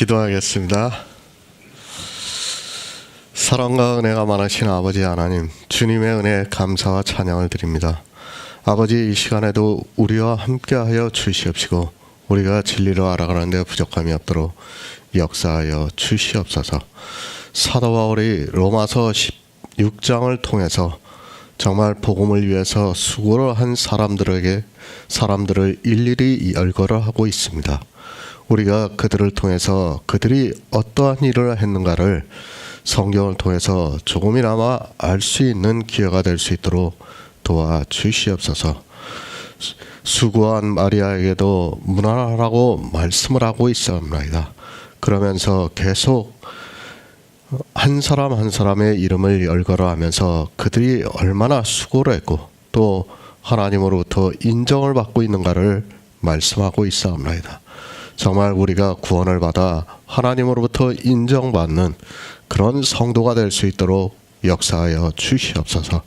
기도하겠습니다. 사랑과 은혜가 많으신 아버지 하나님, 주님의 은혜에 감사와 찬양을 드립니다. 아버지, 이 시간에도 우리와 함께하여 주시옵시고 우리가 진리로 알아가는 데 부족함이 없도록 역사하여 주시옵소서. 사도 바울이 로마서 16장을 통해서 정말 복음을 위해서 수고를 한 사람들을 일일이 열거를 하고 있습니다. 우리가 그들을 통해서 그들이 어떠한 일을 했는가를 성경을 통해서 조금이나마 알 수 있는 기회가 될 수 있도록 도와주시옵소서. 수고한 마리아에게도 문안하라고 말씀을 하고 있사옵나이다. 그러면서 계속 한 사람 한 사람의 이름을 열거로 하면서 그들이 얼마나 수고를 했고 또 하나님으로부터 인정을 받고 있는가를 말씀하고 있사옵나이다. 정말 우리가 구원을 받아 하나님으로부터 인정받는 그런 성도가 될 수 있도록 역사하여 주시옵소서.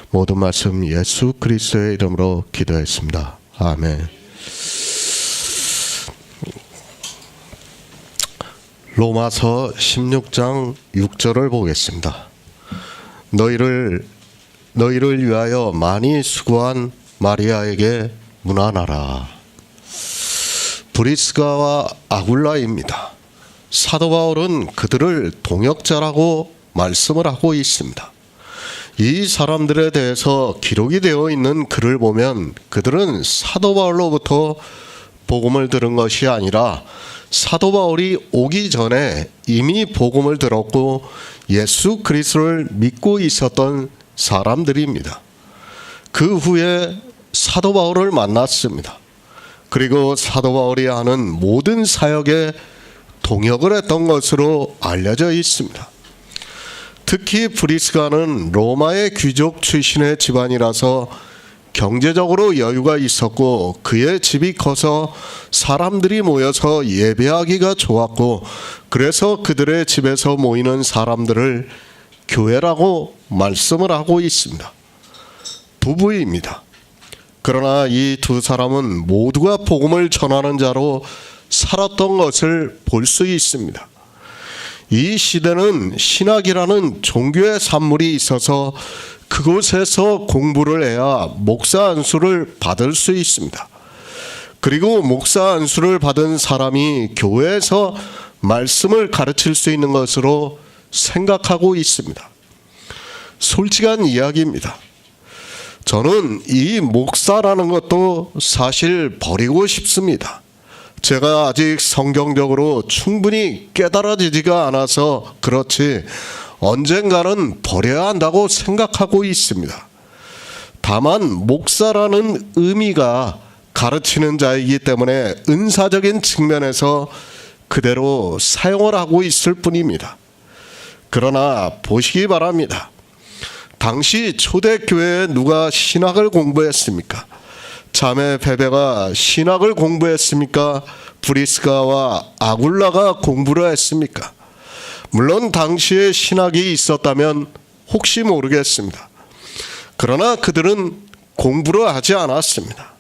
모든 말씀 예수 그리스도의 이름으로 기도했습니다. 아멘. 로마서 16장 6절을 보겠습니다. 너희를 위하여 많이 수고한 마리아에게 문안하라. 브리스가와 아굴라입니다. 사도 바울은 그들을 동역자라고 말씀을 하고 있습니다. 이 사람들에 대해서 기록이 되어 있는 글을 보면 그들은 사도 바울로부터 복음을 들은 것이 아니라 사도 바울이 오기 전에 이미 복음을 들었고 예수 그리스도를 믿고 있었던 사람들입니다. 그 후에 사도 바울을 만났습니다. 그리고 사도 바울이 하는 모든 사역에 동역을 했던 것으로 알려져 있습니다. 특히 브리스가는 로마의 귀족 출신의 집안이라서 경제적으로 여유가 있었고 그의 집이 커서 사람들이 모여서 예배하기가 좋았고 그래서 그들의 집에서 모이는 사람들을 교회라고 말씀을 하고 있습니다. 부부입니다. 그러나 이 두 사람은 모두가 복음을 전하는 자로 살았던 것을 볼 수 있습니다. 이 시대는 신학이라는 종교의 산물이 있어서 그곳에서 공부를 해야 목사 안수를 받을 수 있습니다. 그리고 목사 안수를 받은 사람이 교회에서 말씀을 가르칠 수 있는 것으로 생각하고 있습니다. 솔직한 이야기입니다. 저는 이 목사라는 것도 사실 버리고 싶습니다. 제가 아직 성경적으로 충분히 깨달아지지가 않아서 그렇지 언젠가는 버려야 한다고 생각하고 있습니다. 다만 목사라는 의미가 가르치는 자이기 때문에 은사적인 측면에서 그대로 사용을 하고 있을 뿐입니다. 그러나 보시기 바랍니다. 당시 초대교회에 누가 신학을 공부했습니까? 자매 베베가 신학을 공부했습니까? 브리스가와 아굴라가 공부를 했습니까? 물론 당시에 신학이 있었다면 혹시 모르겠습니다. 그러나 그들은 공부를 하지 않았습니다.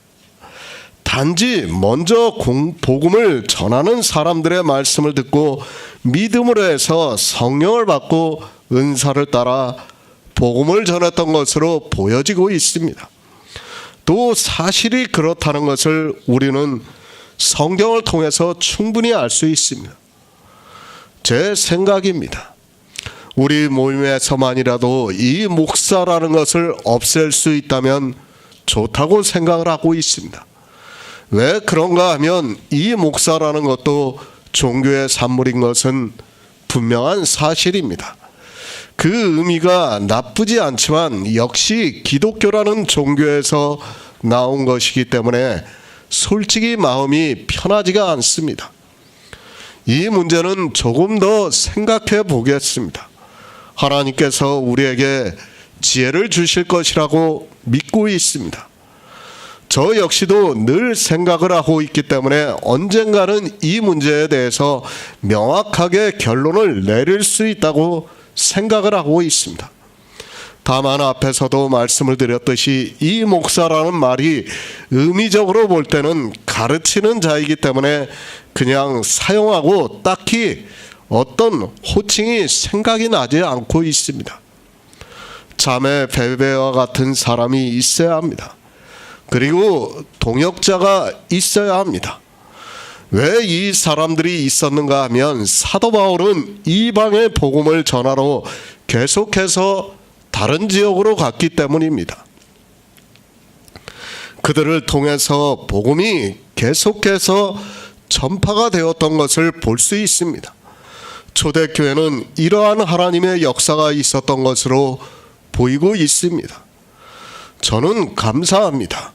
단지 먼저 복음을 전하는 사람들의 말씀을 듣고 믿음으로 해서 성령을 받고 은사를 따라 복음을 전했던 것으로 보여지고 있습니다. 또 사실이 그렇다는 것을 우리는 성경을 통해서 충분히 알 수 있습니다. 제 생각입니다. 우리 모임에서만이라도 이 목사라는 것을 없앨 수 있다면 좋다고 생각을 하고 있습니다. 왜 그런가 하면 이 목사라는 것도 종교의 산물인 것은 분명한 사실입니다. 그 의미가 나쁘지 않지만 역시 기독교라는 종교에서 나온 것이기 때문에 솔직히 마음이 편하지가 않습니다. 이 문제는 조금 더 생각해 보겠습니다. 하나님께서 우리에게 지혜를 주실 것이라고 믿고 있습니다. 저 역시도 늘 생각을 하고 있기 때문에 언젠가는 이 문제에 대해서 명확하게 결론을 내릴 수 있다고 생각을 하고 있습니다. 다만 앞에서도 말씀을 드렸듯이 이 목사라는 말이 의미적으로 볼 때는 가르치는 자이기 때문에 그냥 사용하고 딱히 어떤 호칭이 생각이 나지 않고 있습니다. 자매 베베와 같은 사람이 있어야 합니다. 그리고 동역자가 있어야 합니다. 왜 이 사람들이 있었는가 하면 사도 바울은 이방의 복음을 전하러 계속해서 다른 지역으로 갔기 때문입니다. 그들을 통해서 복음이 계속해서 전파가 되었던 것을 볼 수 있습니다. 초대교회는 이러한 하나님의 역사가 있었던 것으로 보이고 있습니다. 저는 감사합니다.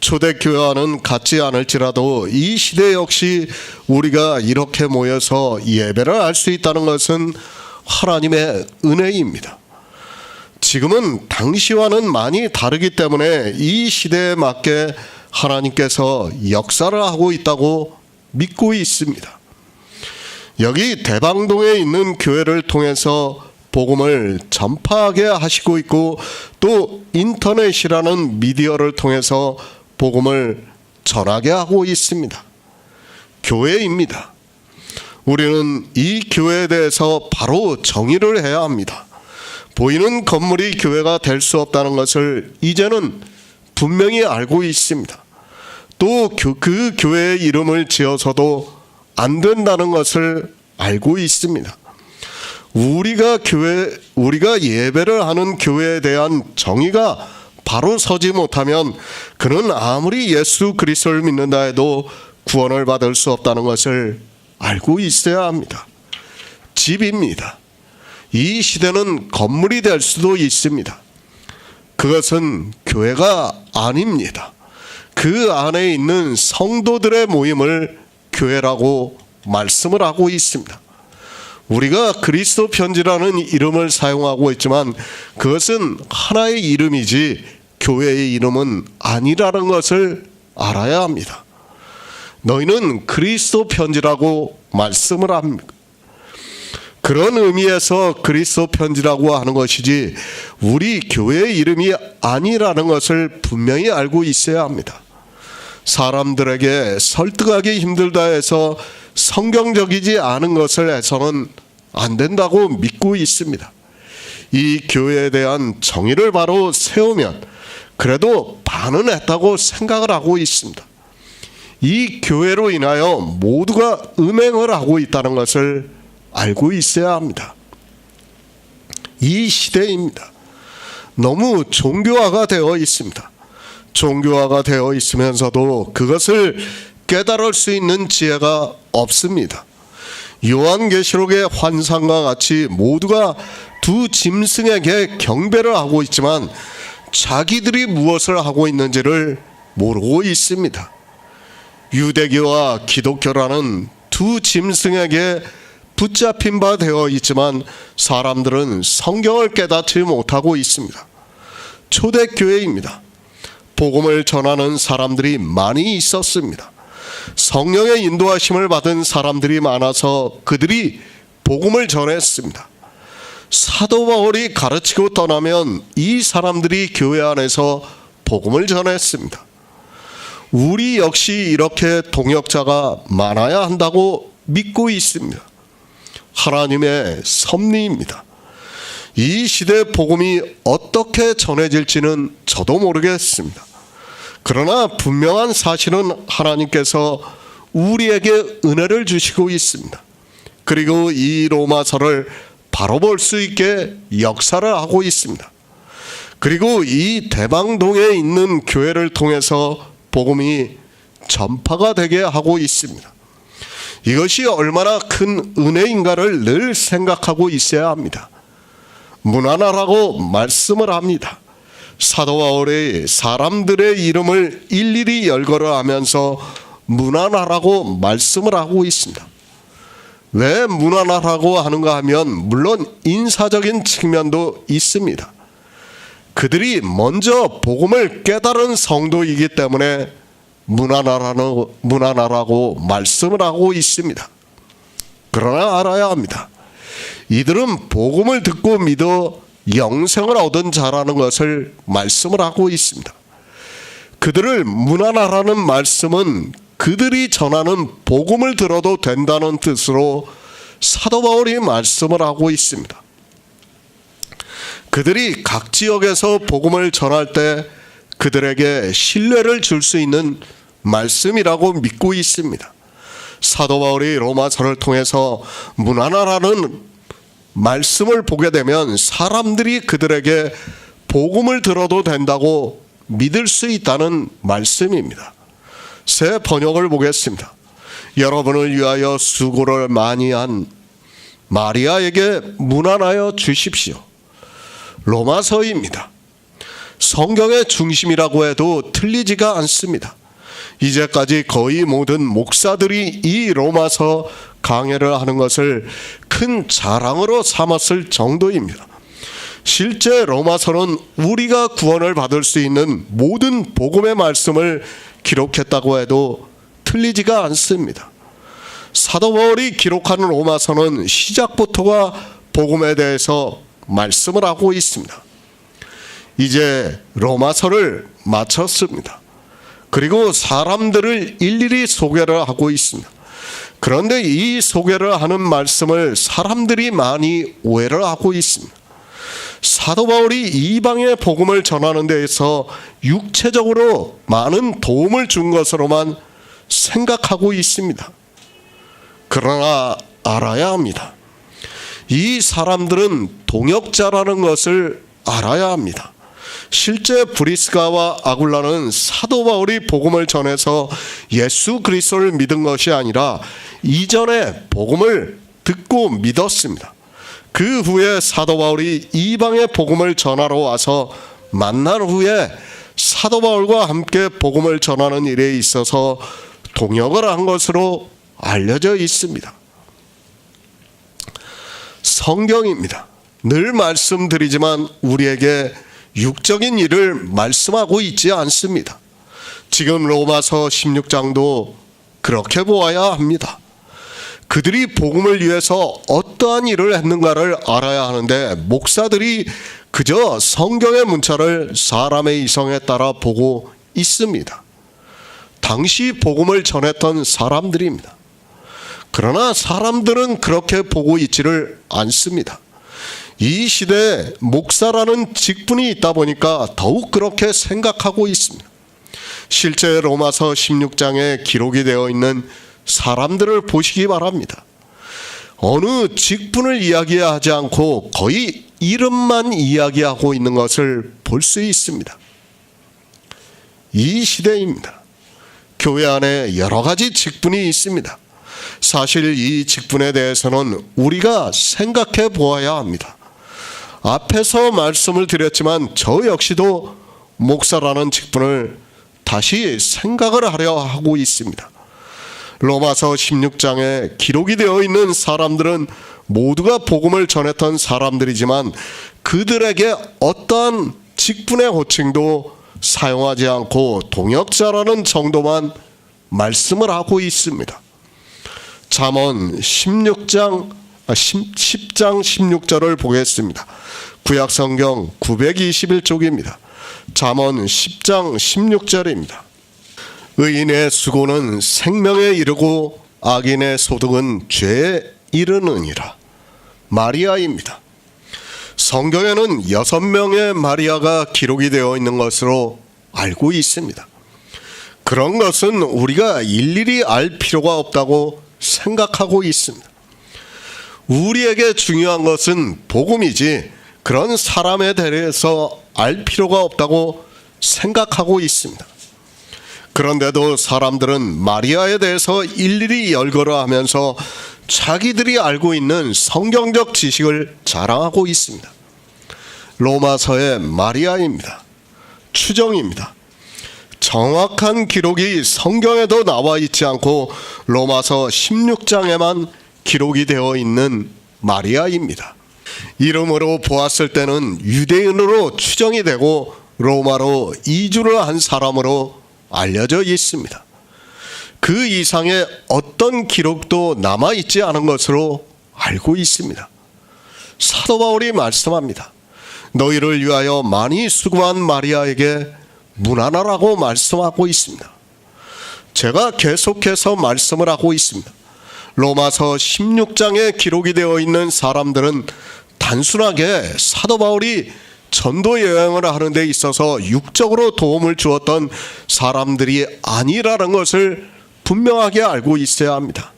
초대교회와는 같지 않을지라도 이 시대 역시 우리가 이렇게 모여서 예배를 할 수 있다는 것은 하나님의 은혜입니다. 지금은 당시와는 많이 다르기 때문에 이 시대에 맞게 하나님께서 역사를 하고 있다고 믿고 있습니다. 여기 대방동에 있는 교회를 통해서 복음을 전파하게 하시고 있고 또 인터넷이라는 미디어를 통해서 복음을 전하게 하고 있습니다. 교회입니다. 우리는 이 교회에 대해서 바로 정의를 해야 합니다. 보이는 건물이 교회가 될 수 없다는 것을 이제는 분명히 알고 있습니다. 또 그 교회의 이름을 지어서도 안 된다는 것을 알고 있습니다. 우리가 예배를 하는 교회에 대한 정의가 바로 서지 못하면 그는 아무리 예수 그리스도를 믿는다 해도 구원을 받을 수 없다는 것을 알고 있어야 합니다. 집입니다. 이 시대는 건물이 될 수도 있습니다. 그것은 교회가 아닙니다. 그 안에 있는 성도들의 모임을 교회라고 말씀을 하고 있습니다. 우리가 그리스도 편지라는 이름을 사용하고 있지만 그것은 하나의 이름이지 교회의 이름은 아니라는 것을 알아야 합니다. 너희는 그리스도 편지라고 말씀을 합니다. 그런 의미에서 그리스도 편지라고 하는 것이지 우리 교회의 이름이 아니라는 것을 분명히 알고 있어야 합니다. 사람들에게 설득하기 힘들다 해서 성경적이지 않은 것을 해서는 안 된다고 믿고 있습니다. 이 교회에 대한 정의를 바로 세우면 그래도 반은 했다고 생각을 하고 있습니다. 이 교회로 인하여 모두가 음행을 하고 있다는 것을 알고 있어야 합니다. 이 시대입니다. 너무 종교화가 되어 있습니다. 종교화가 되어 있으면서도 그것을 깨달을 수 있는 지혜가 없습니다. 요한계시록의 환상과 같이 모두가 두 짐승에게 경배를 하고 있지만 자기들이 무엇을 하고 있는지를 모르고 있습니다. 유대교와 기독교라는 두 짐승에게 붙잡힌 바 되어 있지만 사람들은 성경을 깨닫지 못하고 있습니다. 초대교회입니다. 복음을 전하는 사람들이 많이 있었습니다. 성령의 인도하심을 받은 사람들이 많아서 그들이 복음을 전했습니다. 사도 바울이 가르치고 떠나면 이 사람들이 교회 안에서 복음을 전했습니다. 우리 역시 이렇게 동역자가 많아야 한다고 믿고 있습니다. 하나님의 섭리입니다. 이 시대 복음이 어떻게 전해질지는 저도 모르겠습니다. 그러나 분명한 사실은 하나님께서 우리에게 은혜를 주시고 있습니다. 그리고 이 로마서를 바로 볼 수 있게 역사를 하고 있습니다. 그리고 이 대방동에 있는 교회를 통해서 복음이 전파가 되게 하고 있습니다. 이것이 얼마나 큰 은혜인가를 늘 생각하고 있어야 합니다. 문안하라고 말씀을 합니다. 사도 바울이 사람들의 이름을 일일이 열거를 하면서 문안하라고 말씀을 하고 있습니다. 왜 문안하라고 하는가 하면 물론 인사적인 측면도 있습니다. 그들이 먼저 복음을 깨달은 성도이기 때문에 문안하라고 말씀을 하고 있습니다. 그러나 알아야 합니다. 이들은 복음을 듣고 믿어 영생을 얻은 자라는 것을 말씀을 하고 있습니다. 그들을 문안하라는 말씀은 그들이 전하는 복음을 들어도 된다는 뜻으로 사도 바울이 말씀을 하고 있습니다. 그들이 각 지역에서 복음을 전할 때 그들에게 신뢰를 줄 수 있는 말씀이라고 믿고 있습니다. 사도 바울이 로마서를 통해서 무난하라는 말씀을 보게 되면 사람들이 그들에게 복음을 들어도 된다고 믿을 수 있다는 말씀입니다. 새 번역을 보겠습니다. 여러분을 위하여 수고를 많이 한 마리아에게 문안하여 주십시오. 로마서입니다. 성경의 중심이라고 해도 틀리지가 않습니다. 이제까지 거의 모든 목사들이 이 로마서 강해를 하는 것을 큰 자랑으로 삼았을 정도입니다. 실제 로마서는 우리가 구원을 받을 수 있는 모든 복음의 말씀을 기록했다고 해도 틀리지가 않습니다. 사도 바울이 기록하는 로마서는 시작부터가 복음에 대해서 말씀을 하고 있습니다. 이제 로마서를 마쳤습니다. 그리고 사람들을 일일이 소개를 하고 있습니다. 그런데 이 소개를 하는 말씀을 사람들이 많이 오해를 하고 있습니다. 사도 바울이 이방의 복음을 전하는 데에서 육체적으로 많은 도움을 준 것으로만 생각하고 있습니다. 그러나 알아야 합니다. 이 사람들은 동역자라는 것을 알아야 합니다. 실제 브리스가와 아굴라는 사도 바울이 복음을 전해서 예수 그리스도를 믿은 것이 아니라 이전에 복음을 듣고 믿었습니다. 그 후에 사도 바울이 이방의 복음을 전하러 와서 만난 후에 사도 바울과 함께 복음을 전하는 일에 있어서 동역을 한 것으로 알려져 있습니다. 성경입니다. 늘 말씀드리지만 우리에게 육적인 일을 말씀하고 있지 않습니다. 지금 로마서 16장도 그렇게 보아야 합니다. 그들이 복음을 위해서 어떠한 일을 했는가를 알아야 하는데 목사들이 그저 성경의 문자를 사람의 이성에 따라 보고 있습니다. 당시 복음을 전했던 사람들입니다. 그러나 사람들은 그렇게 보고 있지를 않습니다. 이 시대에 목사라는 직분이 있다 보니까 더욱 그렇게 생각하고 있습니다. 실제 로마서 16장에 기록이 되어 있는 사람들을 보시기 바랍니다. 어느 직분을 이야기하지 않고 거의 이름만 이야기하고 있는 것을 볼 수 있습니다. 이 시대입니다. 교회 안에 여러 가지 직분이 있습니다. 사실 이 직분에 대해서는 우리가 생각해 보아야 합니다. 앞에서 말씀을 드렸지만 저 역시도 목사라는 직분을 다시 생각을 하려 하고 있습니다. 로마서 16장에 기록이 되어 있는 사람들은 모두가 복음을 전했던 사람들이지만 그들에게 어떠한 직분의 호칭도 사용하지 않고 동역자라는 정도만 말씀을 하고 있습니다. 잠언 10장 16절을 보겠습니다. 구약성경 921쪽입니다. 잠언 10장 16절입니다. 의인의 수고는 생명에 이르고 악인의 소득은 죄에 이르느니라. 마리아입니다. 성경에는 6명의 마리아가 기록이 되어 있는 것으로 알고 있습니다. 그런 것은 우리가 일일이 알 필요가 없다고 생각하고 있습니다. 우리에게 중요한 것은 복음이지 그런 사람에 대해서 알 필요가 없다고 생각하고 있습니다. 그런데도 사람들은 마리아에 대해서 일일이 열거라 하면서 자기들이 알고 있는 성경적 지식을 자랑하고 있습니다. 로마서의 마리아입니다. 추정입니다. 정확한 기록이 성경에도 나와 있지 않고 로마서 16장에만 기록이 되어 있는 마리아입니다. 이름으로 보았을 때는 유대인으로 추정이 되고 로마로 이주를 한 사람으로 알려져 있습니다. 그 이상의 어떤 기록도 남아있지 않은 것으로 알고 있습니다. 사도 바울이 말씀합니다. 너희를 위하여 많이 수고한 마리아에게 문안하라고 말씀하고 있습니다. 제가 계속해서 말씀을 하고 있습니다. 로마서 16장에 기록이 되어 있는 사람들은 단순하게 사도 바울이 전도 여행을 하는 데 있어서 육적으로 도움을 주었던 사람들이 아니라는 것을 분명하게 알고 있어야 합니다.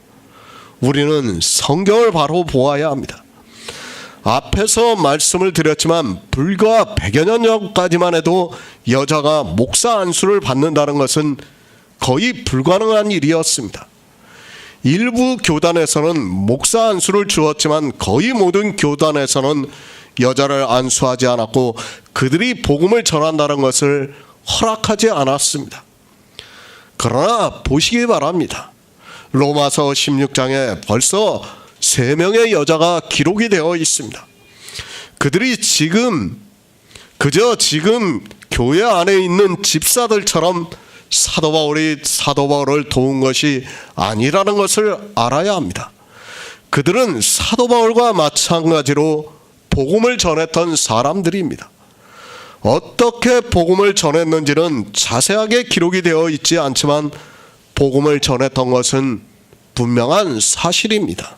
우리는 성경을 바로 보아야 합니다. 앞에서 말씀을 드렸지만 불과 100여 년 전까지만 해도 여자가 목사 안수를 받는다는 것은 거의 불가능한 일이었습니다. 일부 교단에서는 목사 안수를 주었지만 거의 모든 교단에서는 여자를 안수하지 않았고 그들이 복음을 전한다는 것을 허락하지 않았습니다. 그러나 보시기 바랍니다. 로마서 16장에 벌써 3명의 여자가 기록이 되어 있습니다. 그들이 그저 지금 교회 안에 있는 집사들처럼 사도 바울을 도운 것이 아니라는 것을 알아야 합니다. 그들은 사도 바울과 마찬가지로 복음을 전했던 사람들입니다. 어떻게 복음을 전했는지는 자세하게 기록이 되어 있지 않지만 복음을 전했던 것은 분명한 사실입니다.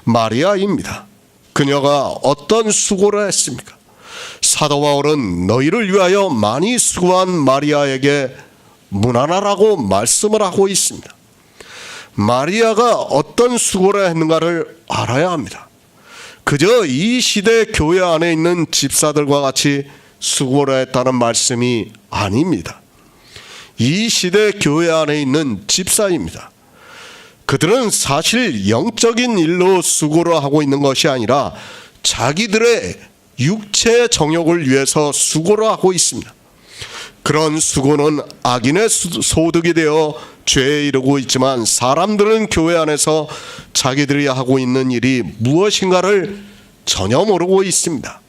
마리아입니다. 그녀가 어떤 수고를 했습니까? 사도 바울은 너희를 위하여 많이 수고한 마리아에게 문안하라고 말씀을 하고 있습니다. 마리아가 어떤 수고를 했는가를 알아야 합니다. 그저 이 시대 교회 안에 있는 집사들과 같이 수고를 했다는 말씀이 아닙니다. 이 시대 교회 안에 있는 집사입니다. 그들은 사실 영적인 일로 수고를 하고 있는 것이 아니라 자기들의 육체의 정욕을 위해서 수고를 하고 있습니다. 그런 수고는 악인의 소득이 되어 죄에 이르고 있지만 사람들은 교회 안에서 자기들이 하고 있는 일이 무엇인가를 전혀 모르고 있습니다.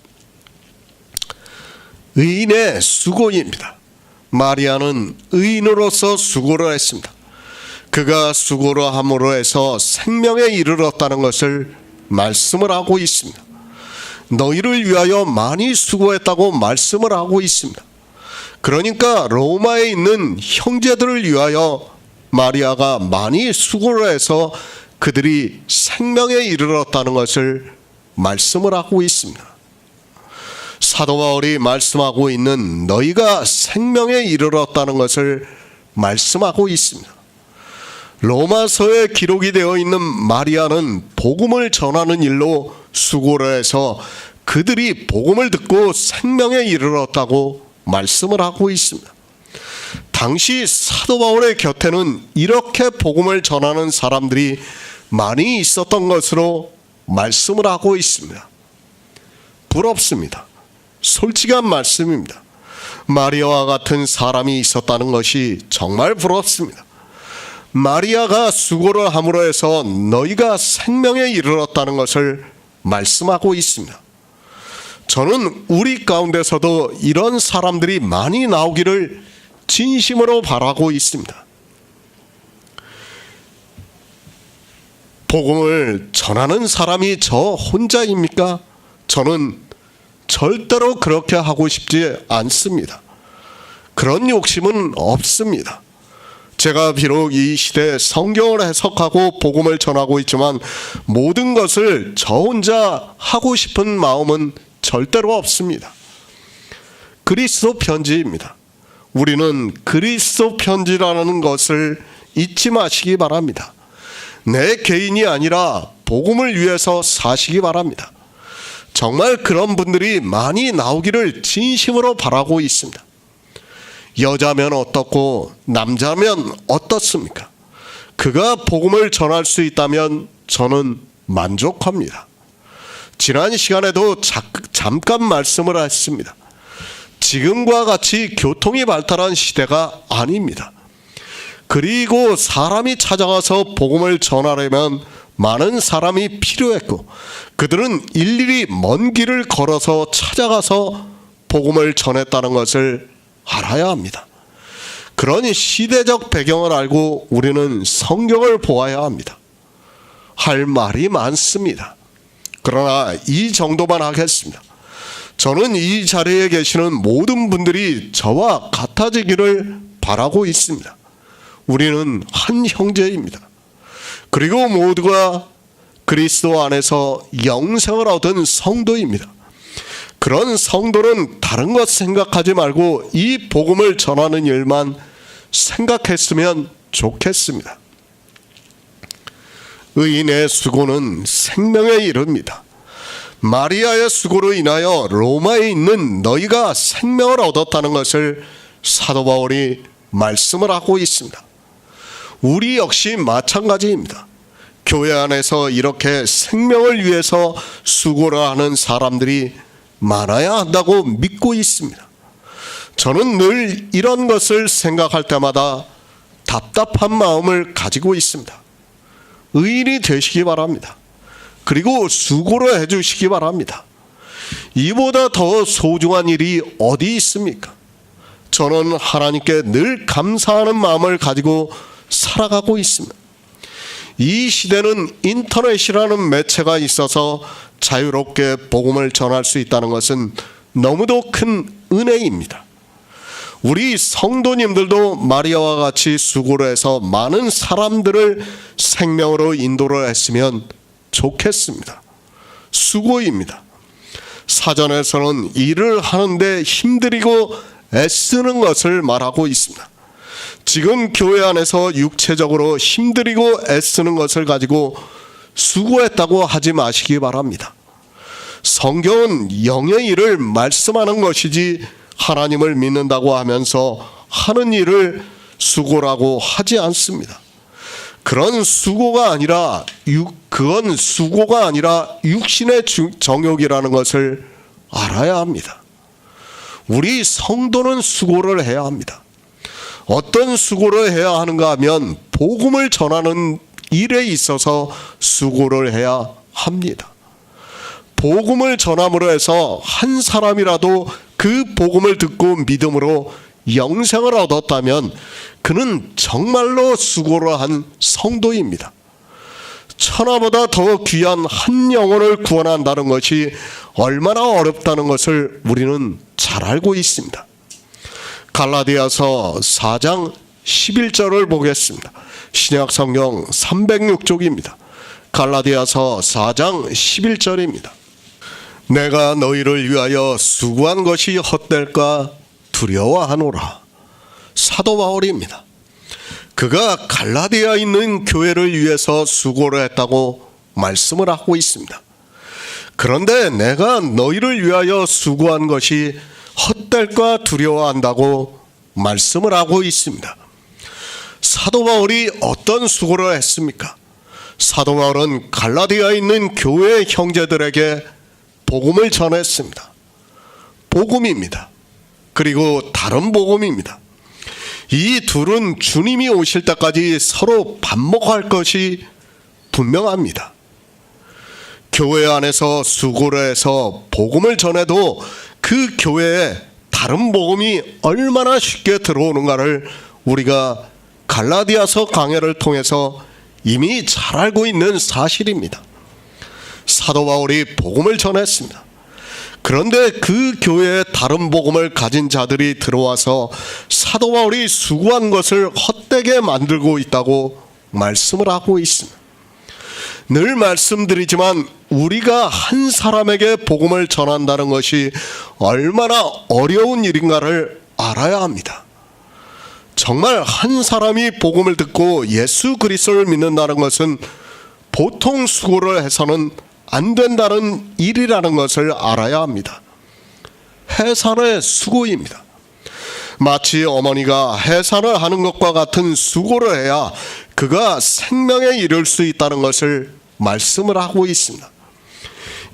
의인의 수고입니다. 마리아는 의인으로서 수고를 했습니다. 그가 수고를 함으로 해서 생명에 이르렀다는 것을 말씀을 하고 있습니다. 너희를 위하여 많이 수고했다고 말씀을 하고 있습니다. 그러니까 로마에 있는 형제들을 위하여 마리아가 많이 수고를 해서 그들이 생명에 이르렀다는 것을 말씀을 하고 있습니다. 사도 바울이 말씀하고 있는 너희가 생명에 이르렀다는 것을 말씀하고 있습니다. 로마서에 기록이 되어 있는 마리아는 복음을 전하는 일로 수고를 해서 그들이 복음을 듣고 생명에 이르렀다고 말씀을 하고 있습니다. 당시 사도 바울의 곁에는 이렇게 복음을 전하는 사람들이 많이 있었던 것으로 말씀을 하고 있습니다. 부럽습니다. 솔직한 말씀입니다. 마리아와 같은 사람이 있었다는 것이 정말 부럽습니다. 마리아가 수고를 함으로 해서 너희가 생명에 이르렀다는 것을 말씀하고 있습니다. 저는 우리 가운데서도 이런 사람들이 많이 나오기를 진심으로 바라고 있습니다. 복음을 전하는 사람이 저 혼자입니까? 저는 절대로 그렇게 하고 싶지 않습니다. 그런 욕심은 없습니다. 제가 비록 이 시대에 성경을 해석하고 복음을 전하고 있지만 모든 것을 저 혼자 하고 싶은 마음은 절대로 없습니다. 그리스도 편지입니다. 우리는 그리스도 편지라는 것을 잊지 마시기 바랍니다. 내 개인이 아니라 복음을 위해서 사시기 바랍니다. 정말 그런 분들이 많이 나오기를 진심으로 바라고 있습니다. 여자면 어떻고 남자면 어떻습니까? 그가 복음을 전할 수 있다면 저는 만족합니다. 지난 시간에도 잠깐 말씀을 했습니다. 지금과 같이 교통이 발달한 시대가 아닙니다. 그리고 사람이 찾아가서 복음을 전하려면 많은 사람이 필요했고 그들은 일일이 먼 길을 걸어서 찾아가서 복음을 전했다는 것을 알아야 합니다. 그런 시대적 배경을 알고 우리는 성경을 보아야 합니다. 할 말이 많습니다. 그러나 이 정도만 하겠습니다. 저는 이 자리에 계시는 모든 분들이 저와 같아지기를 바라고 있습니다. 우리는 한 형제입니다. 그리고 모두가 그리스도 안에서 영생을 얻은 성도입니다. 그런 성도는 다른 것 생각하지 말고 이 복음을 전하는 일만 생각했으면 좋겠습니다. 의인의 수고는 생명에 이릅니다. 마리아의 수고로 인하여 로마에 있는 너희가 생명을 얻었다는 것을 사도 바울이 말씀을 하고 있습니다. 우리 역시 마찬가지입니다. 교회 안에서 이렇게 생명을 위해서 수고를 하는 사람들이 많아야 한다고 믿고 있습니다. 저는 늘 이런 것을 생각할 때마다 답답한 마음을 가지고 있습니다. 의인이 되시기 바랍니다. 그리고 수고를 해주시기 바랍니다. 이보다 더 소중한 일이 어디 있습니까? 저는 하나님께 늘 감사하는 마음을 가지고 살아가고 있습니다. 이 시대는 인터넷이라는 매체가 있어서 자유롭게 복음을 전할 수 있다는 것은 너무도 큰 은혜입니다. 우리 성도님들도 마리아와 같이 수고를 해서 많은 사람들을 생명으로 인도를 했으면 좋겠습니다. 수고입니다. 사전에서는 일을 하는데 힘들이고 애쓰는 것을 말하고 있습니다. 지금 교회 안에서 육체적으로 힘들이고 애쓰는 것을 가지고 수고했다고 하지 마시기 바랍니다. 성경은 영의 일을 말씀하는 것이지 하나님을 믿는다고 하면서 하는 일을 수고라고 하지 않습니다. 그건 수고가 아니라 육신의 정욕이라는 것을 알아야 합니다. 우리 성도는 수고를 해야 합니다. 어떤 수고를 해야 하는가 하면 복음을 전하는 일에 있어서 수고를 해야 합니다. 복음을 전함으로 해서 한 사람이라도 그 복음을 듣고 믿음으로 영생을 얻었다면 그는 정말로 수고를 한 성도입니다. 천하보다 더 귀한 한 영혼을 구원한다는 것이 얼마나 어렵다는 것을 우리는 잘 알고 있습니다. 갈라디아서 4장 11절을 보겠습니다. 신약 성경 306쪽입니다. 갈라디아서 4장 11절입니다. 내가 너희를 위하여 수고한 것이 헛될까 두려워하노라. 사도 바울입니다. 그가 갈라디아에 있는 교회를 위해서 수고를 했다고 말씀을 하고 있습니다. 그런데 내가 너희를 위하여 수고한 것이 헛될까 두려워한다고 말씀을 하고 있습니다. 사도 바울이 어떤 수고를 했습니까? 사도 바울은 갈라디아에 있는 교회 형제들에게 복음을 전했습니다. 복음입니다. 그리고 다른 복음입니다. 이 둘은 주님이 오실 때까지 서로 반복할 것이 분명합니다. 교회 안에서 수고를 해서 복음을 전해도 그 교회에 다른 복음이 얼마나 쉽게 들어오는가를 우리가 갈라디아서 강해를 통해서 이미 잘 알고 있는 사실입니다. 사도 바울이 복음을 전했습니다. 그런데 그 교회에 다른 복음을 가진 자들이 들어와서 사도 바울이 수고한 것을 헛되게 만들고 있다고 말씀을 하고 있습니다. 늘 말씀드리지만 우리가 한 사람에게 복음을 전한다는 것이 얼마나 어려운 일인가를 알아야 합니다. 정말 한 사람이 복음을 듣고 예수 그리스도를 믿는다는 것은 보통 수고를 해서는 안 된다는 일이라는 것을 알아야 합니다. 해산의 수고입니다. 마치 어머니가 해산을 하는 것과 같은 수고를 해야 그가 생명에 이를 수 있다는 것을 말씀을 하고 있습니다.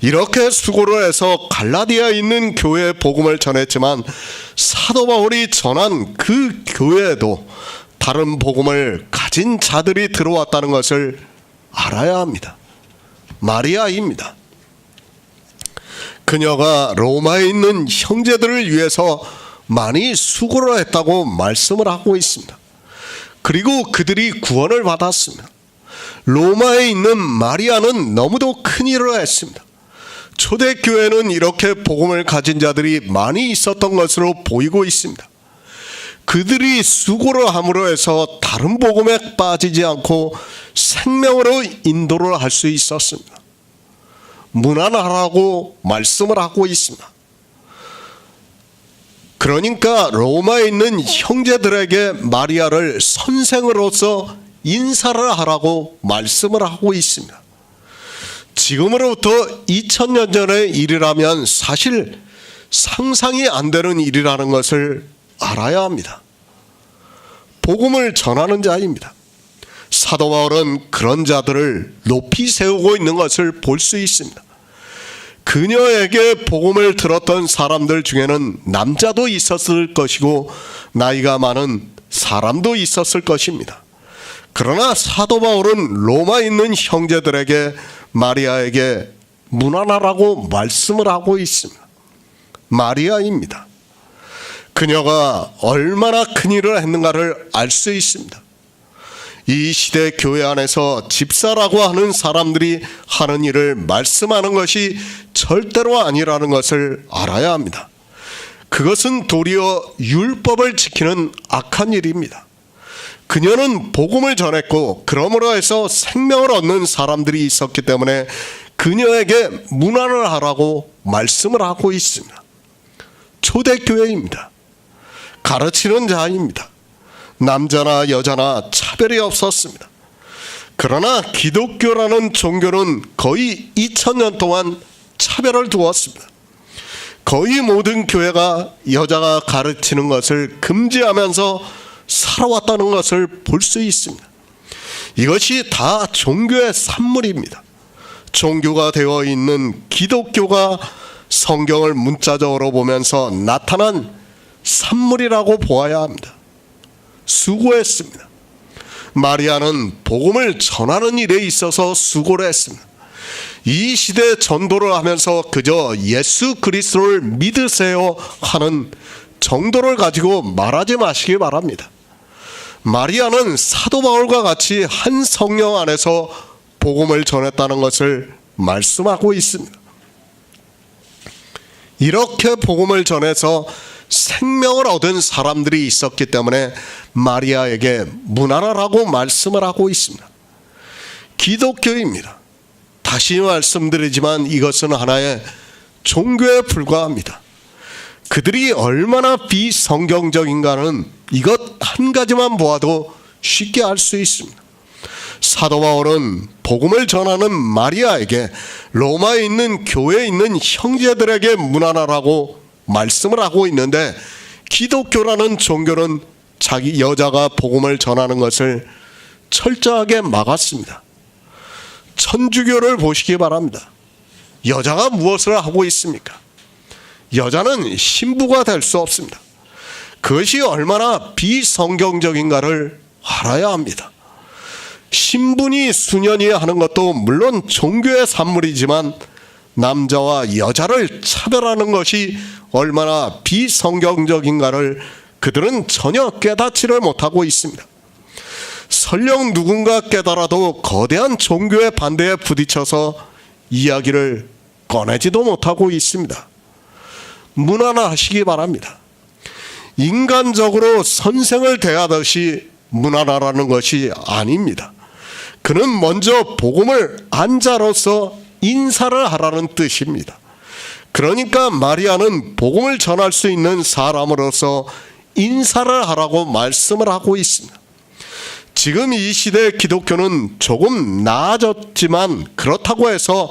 이렇게 수고를 해서 갈라디아에 있는 교회에 복음을 전했지만 사도 바울이 전한 그 교회에도 다른 복음을 가진 자들이 들어왔다는 것을 알아야 합니다. 마리아입니다. 그녀가 로마에 있는 형제들을 위해서 많이 수고를 했다고 말씀을 하고 있습니다. 그리고 그들이 구원을 받았습니다. 로마에 있는 마리아는 너무도 큰 일을 했습니다. 초대교회는 이렇게 복음을 가진 자들이 많이 있었던 것으로 보이고 있습니다. 그들이 수고를 함으로 해서 다른 복음에 빠지지 않고 생명으로 인도를 할 수 있었습니다. 무난하라고 말씀을 하고 있습니다. 그러니까 로마에 있는 형제들에게 마리아를 선생으로서 인사를 하라고 말씀을 하고 있습니다. 지금으로부터 2000년 전의 일이라면 사실 상상이 안 되는 일이라는 것을 알아야 합니다. 복음을 전하는 자입니다. 사도 바울은 그런 자들을 높이 세우고 있는 것을 볼 수 있습니다. 그녀에게 복음을 들었던 사람들 중에는 남자도 있었을 것이고 나이가 많은 사람도 있었을 것입니다. 그러나 사도 바울은 로마에 있는 형제들에게 마리아에게 문안하라고 말씀을 하고 있습니다. 마리아입니다. 그녀가 얼마나 큰 일을 했는가를 알 수 있습니다. 이 시대 교회 안에서 집사라고 하는 사람들이 하는 일을 말씀하는 것이 절대로 아니라는 것을 알아야 합니다. 그것은 도리어 율법을 지키는 악한 일입니다. 그녀는 복음을 전했고 그러므로 해서 생명을 얻는 사람들이 있었기 때문에 그녀에게 문안을 하라고 말씀을 하고 있습니다. 초대교회입니다. 가르치는 자입니다. 남자나 여자나 차별이 없었습니다. 그러나 기독교라는 종교는 거의 2000년 동안 차별을 두었습니다. 거의 모든 교회가 여자가 가르치는 것을 금지하면서 살아왔다는 것을 볼 수 있습니다. 이것이 다 종교의 산물입니다. 종교가 되어 있는 기독교가 성경을 문자적으로 보면서 나타난 산물이라고 보아야 합니다. 수고했습니다. 마리아는 복음을 전하는 일에 있어서 수고를 했습니다. 이 시대 전도를 하면서 그저 예수 그리스도를 믿으세요 하는 정도를 가지고 말하지 마시기 바랍니다. 마리아는 사도 바울과 같이 한 성령 안에서 복음을 전했다는 것을 말씀하고 있습니다. 이렇게 복음을 전해서 생명을 얻은 사람들이 있었기 때문에 마리아에게 문안하라고 말씀을 하고 있습니다. 기독교입니다. 다시 말씀드리지만 이것은 하나의 종교에 불과합니다. 그들이 얼마나 비성경적인가는 이것 한 가지만 보아도 쉽게 알 수 있습니다. 사도 바울은 복음을 전하는 마리아에게 로마에 있는 교회에 있는 형제들에게 문안하라고 말씀을 하고 있는데 기독교라는 종교는 자기 여자가 복음을 전하는 것을 철저하게 막았습니다. 천주교를 보시기 바랍니다. 여자가 무엇을 하고 있습니까? 여자는 신부가 될 수 없습니다. 그것이 얼마나 비성경적인가를 알아야 합니다. 신분이 수년이 하는 것도 물론 종교의 산물이지만 남자와 여자를 차별하는 것이 얼마나 비성경적인가를 그들은 전혀 깨닫지를 못하고 있습니다. 설령 누군가 깨달아도 거대한 종교의 반대에 부딪혀서 이야기를 꺼내지도 못하고 있습니다. 문안하시기 바랍니다. 인간적으로 선생을 대하듯이 문안하라는 것이 아닙니다. 그는 먼저 복음을 안 자로서 인사를 하라는 뜻입니다. 그러니까 마리아는 복음을 전할 수 있는 사람으로서 인사를 하라고 말씀을 하고 있습니다. 지금 이 시대 기독교는 조금 나아졌지만 그렇다고 해서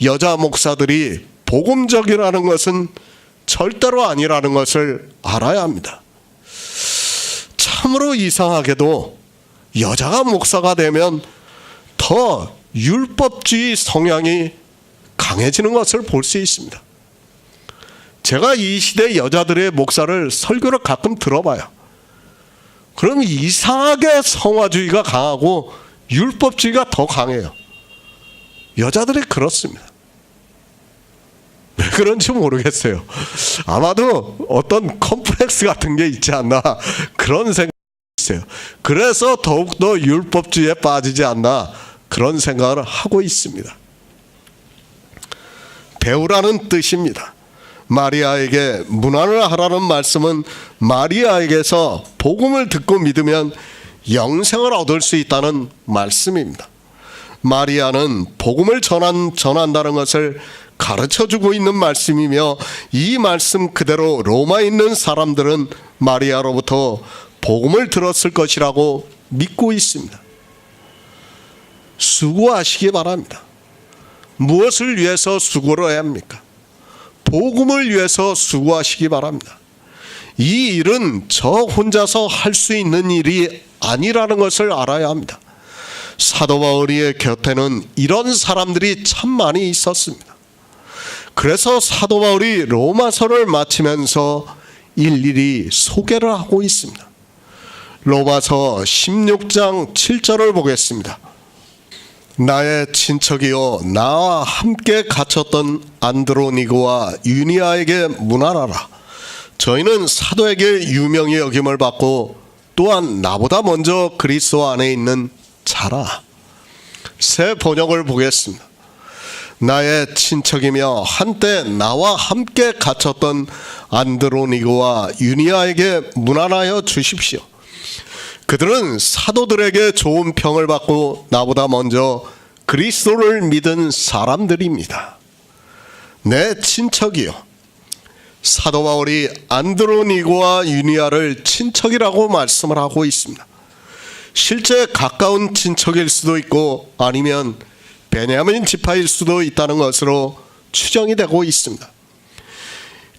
여자 목사들이 복음적이라는 것은 절대로 아니라는 것을 알아야 합니다. 참으로 이상하게도 여자가 목사가 되면 더 율법주의 성향이 강해지는 것을 볼 수 있습니다. 제가 이 시대 여자들의 목사를 설교를 가끔 들어봐요. 그럼 이상하게 성화주의가 강하고 율법주의가 더 강해요. 여자들이 그렇습니다. 왜 그런지 모르겠어요. 아마도 어떤 컴플렉스 같은 게 있지 않나 그런 생각이 있어요. 그래서 더욱더 율법주의에 빠지지 않나 그런 생각을 하고 있습니다. 배우라는 뜻입니다. 마리아에게 문안을 하라는 말씀은 마리아에게서 복음을 듣고 믿으면 영생을 얻을 수 있다는 말씀입니다. 마리아는 복음을 전한다는 것을 가르쳐주고 있는 말씀이며, 이 말씀 그대로 로마에 있는 사람들은 마리아로부터 복음을 들었을 것이라고 믿고 있습니다. 수고하시기 바랍니다. 무엇을 위해서 수고를 해야 합니까? 복음을 위해서 수고하시기 바랍니다. 이 일은 저 혼자서 할 수 있는 일이 아니라는 것을 알아야 합니다. 사도 바울의 곁에는 이런 사람들이 참 많이 있었습니다. 그래서 사도 바울이 로마서를 마치면서 일일이 소개를 하고 있습니다. 로마서 16장 7절을 보겠습니다. 나의 친척이요 나와 함께 갇혔던 안드로니고와 유니아에게 문안하라. 저희는 사도에게 유명히 여김을 받고 또한 나보다 먼저 그리스도 안에 있는 자라. 새 번역을 보겠습니다. 나의 친척이며 한때 나와 함께 갇혔던 안드로니고와 유니아에게 문안하여 주십시오. 그들은 사도들에게 좋은 평을 받고 나보다 먼저 그리스도를 믿은 사람들입니다. 내 친척이요. 사도 바울이 안드로니고와 유니아를 친척이라고 말씀을 하고 있습니다. 실제 가까운 친척일 수도 있고 아니면 베냐민 지파일 수도 있다는 것으로 추정이 되고 있습니다.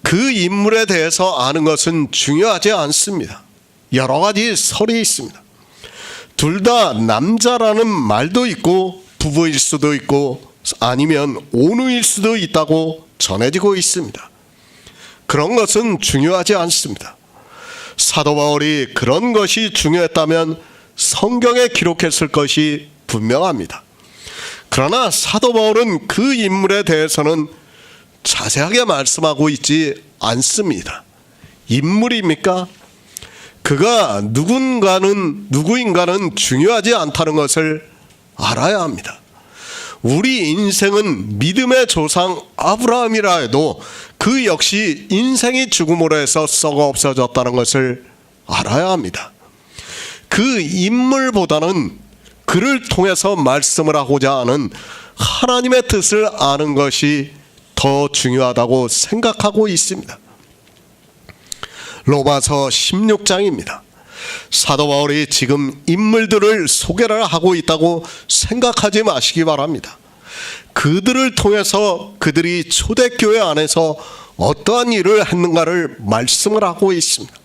그 인물에 대해서 아는 것은 중요하지 않습니다. 여러 가지 설이 있습니다. 둘 다 남자라는 말도 있고 부부일 수도 있고 아니면 온우일 수도 있다고 전해지고 있습니다. 그런 것은 중요하지 않습니다. 사도 바울이 그런 것이 중요했다면 성경에 기록했을 것이 분명합니다. 그러나 사도 바울은 그 인물에 대해서는 자세하게 말씀하고 있지 않습니다. 인물입니까? 그가 누구인가는 중요하지 않다는 것을 알아야 합니다. 우리 인생은 믿음의 조상 아브라함이라 해도 그 역시 인생이 죽음으로 해서 썩어 없어졌다는 것을 알아야 합니다. 그 인물보다는 그를 통해서 말씀을 하고자 하는 하나님의 뜻을 아는 것이 더 중요하다고 생각하고 있습니다. 로마서 16장입니다. 사도 바울이 지금 인물들을 소개를 하고 있다고 생각하지 마시기 바랍니다. 그들을 통해서 그들이 초대교회 안에서 어떠한 일을 했는가를 말씀을 하고 있습니다.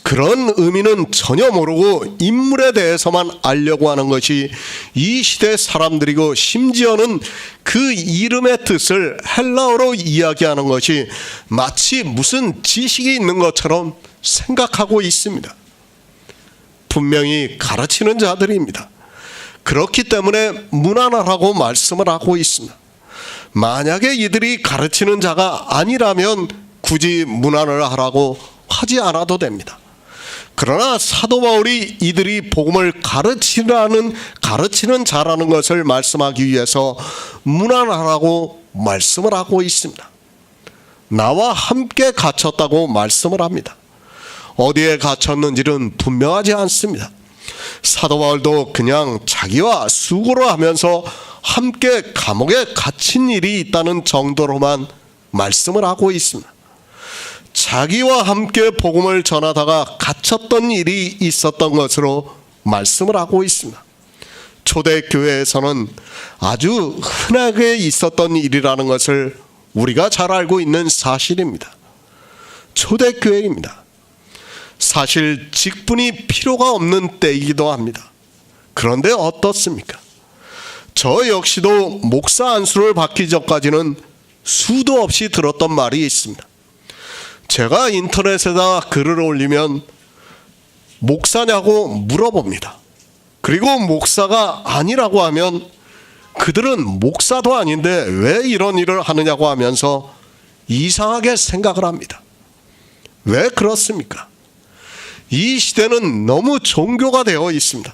그런 의미는 전혀 모르고 인물에 대해서만 알려고 하는 것이 이 시대 사람들이고, 심지어는 그 이름의 뜻을 헬라어로 이야기하는 것이 마치 무슨 지식이 있는 것처럼 생각하고 있습니다. 분명히 가르치는 자들입니다. 그렇기 때문에 문안하라고 말씀을 하고 있습니다. 만약에 이들이 가르치는 자가 아니라면 굳이 문안을 하라고 하지 않아도 됩니다. 그러나 사도 바울이 이들이 복음을 가르치는 자라는 것을 말씀하기 위해서 문안하라고 말씀을 하고 있습니다. 나와 함께 갇혔다고 말씀을 합니다. 어디에 갇혔는지는 분명하지 않습니다. 사도 바울도 그냥 자기와 수고를 하면서 함께 감옥에 갇힌 일이 있다는 정도로만 말씀을 하고 있습니다. 자기와 함께 복음을 전하다가 갇혔던 일이 있었던 것으로 말씀을 하고 있습니다. 초대교회에서는 아주 흔하게 있었던 일이라는 것을 우리가 잘 알고 있는 사실입니다. 초대교회입니다. 사실 직분이 필요가 없는 때이기도 합니다. 그런데 어떻습니까? 저 역시도 목사 안수를 받기 전까지는 수도 없이 들었던 말이 있습니다. 제가 인터넷에다 글을 올리면 목사냐고 물어봅니다. 그리고 목사가 아니라고 하면 그들은 목사도 아닌데 왜 이런 일을 하느냐고 하면서 이상하게 생각을 합니다. 왜 그렇습니까? 이 시대는 너무 종교가 되어 있습니다.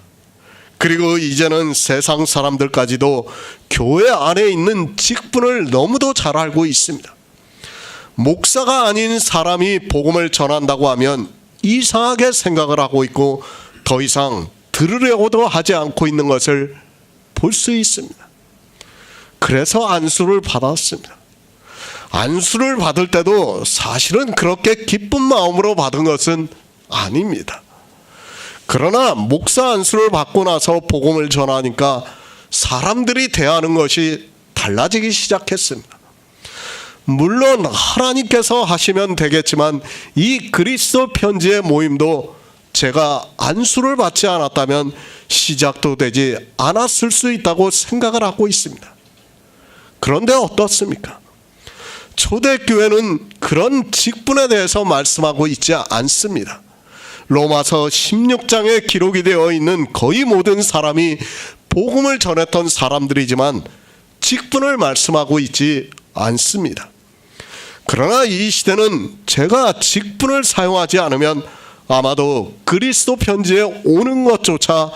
그리고 이제는 세상 사람들까지도 교회 안에 있는 직분을 너무도 잘 알고 있습니다. 목사가 아닌 사람이 복음을 전한다고 하면 이상하게 생각을 하고 있고 더 이상 들으려고도 하지 않고 있는 것을 볼 수 있습니다. 그래서 안수를 받았습니다. 안수를 받을 때도 사실은 그렇게 기쁜 마음으로 받은 것은 아닙니다. 그러나 목사 안수를 받고 나서 복음을 전하니까 사람들이 대하는 것이 달라지기 시작했습니다. 물론 하나님께서 하시면 되겠지만 이 그리스도 편지의 모임도 제가 안수를 받지 않았다면 시작도 되지 않았을 수 있다고 생각을 하고 있습니다. 그런데 어떻습니까? 초대교회는 그런 직분에 대해서 말씀하고 있지 않습니다. 로마서 16장에 기록이 되어 있는 거의 모든 사람이 복음을 전했던 사람들이지만 직분을 말씀하고 있지 않습니다. 그러나 이 시대는 제가 직분을 사용하지 않으면 아마도 그리스도 편지에 오는 것조차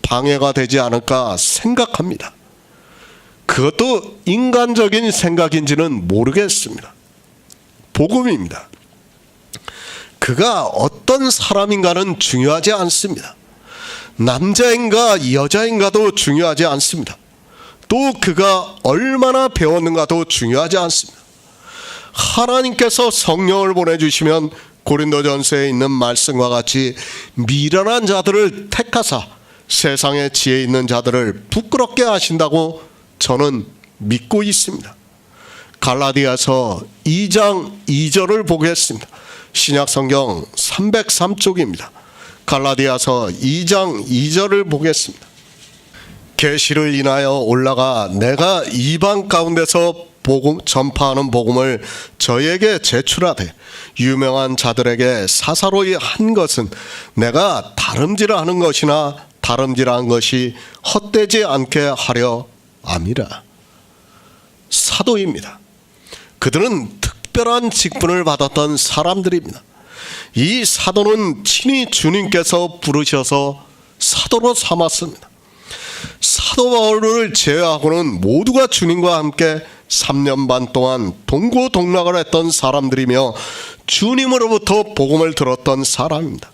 방해가 되지 않을까 생각합니다. 그것도 인간적인 생각인지는 모르겠습니다. 복음입니다. 그가 어떤 사람인가는 중요하지 않습니다. 남자인가 여자인가도 중요하지 않습니다. 또 그가 얼마나 배웠는가도 중요하지 않습니다. 하나님께서 성령을 보내주시면 고린도전서에 있는 말씀과 같이 미련한 자들을 택하사 세상의 지혜 있는 자들을 부끄럽게 하신다고 저는 믿고 있습니다. 갈라디아서 2장 2절을 보겠습니다. 신약성경 303쪽입니다. 갈라디아서 2장 2절을 보겠습니다. 계시를 인하여 올라가 내가 이방 가운데서 전파하는 복음을 저에게 제출하되 유명한 자들에게 사사로이 한 것은 내가 다름질하는 것이나 다름질한 것이 헛되지 않게 하려 함이라. 사도입니다. 그들은 특별한 직분을 받았던 사람들입니다. 이 사도는 친히 주님께서 부르셔서 사도로 삼았습니다. 사도 바울을 제외하고는 모두가 주님과 함께 3년 반 동안 동고동락을 했던 사람들이며 주님으로부터 복음을 들었던 사람입니다.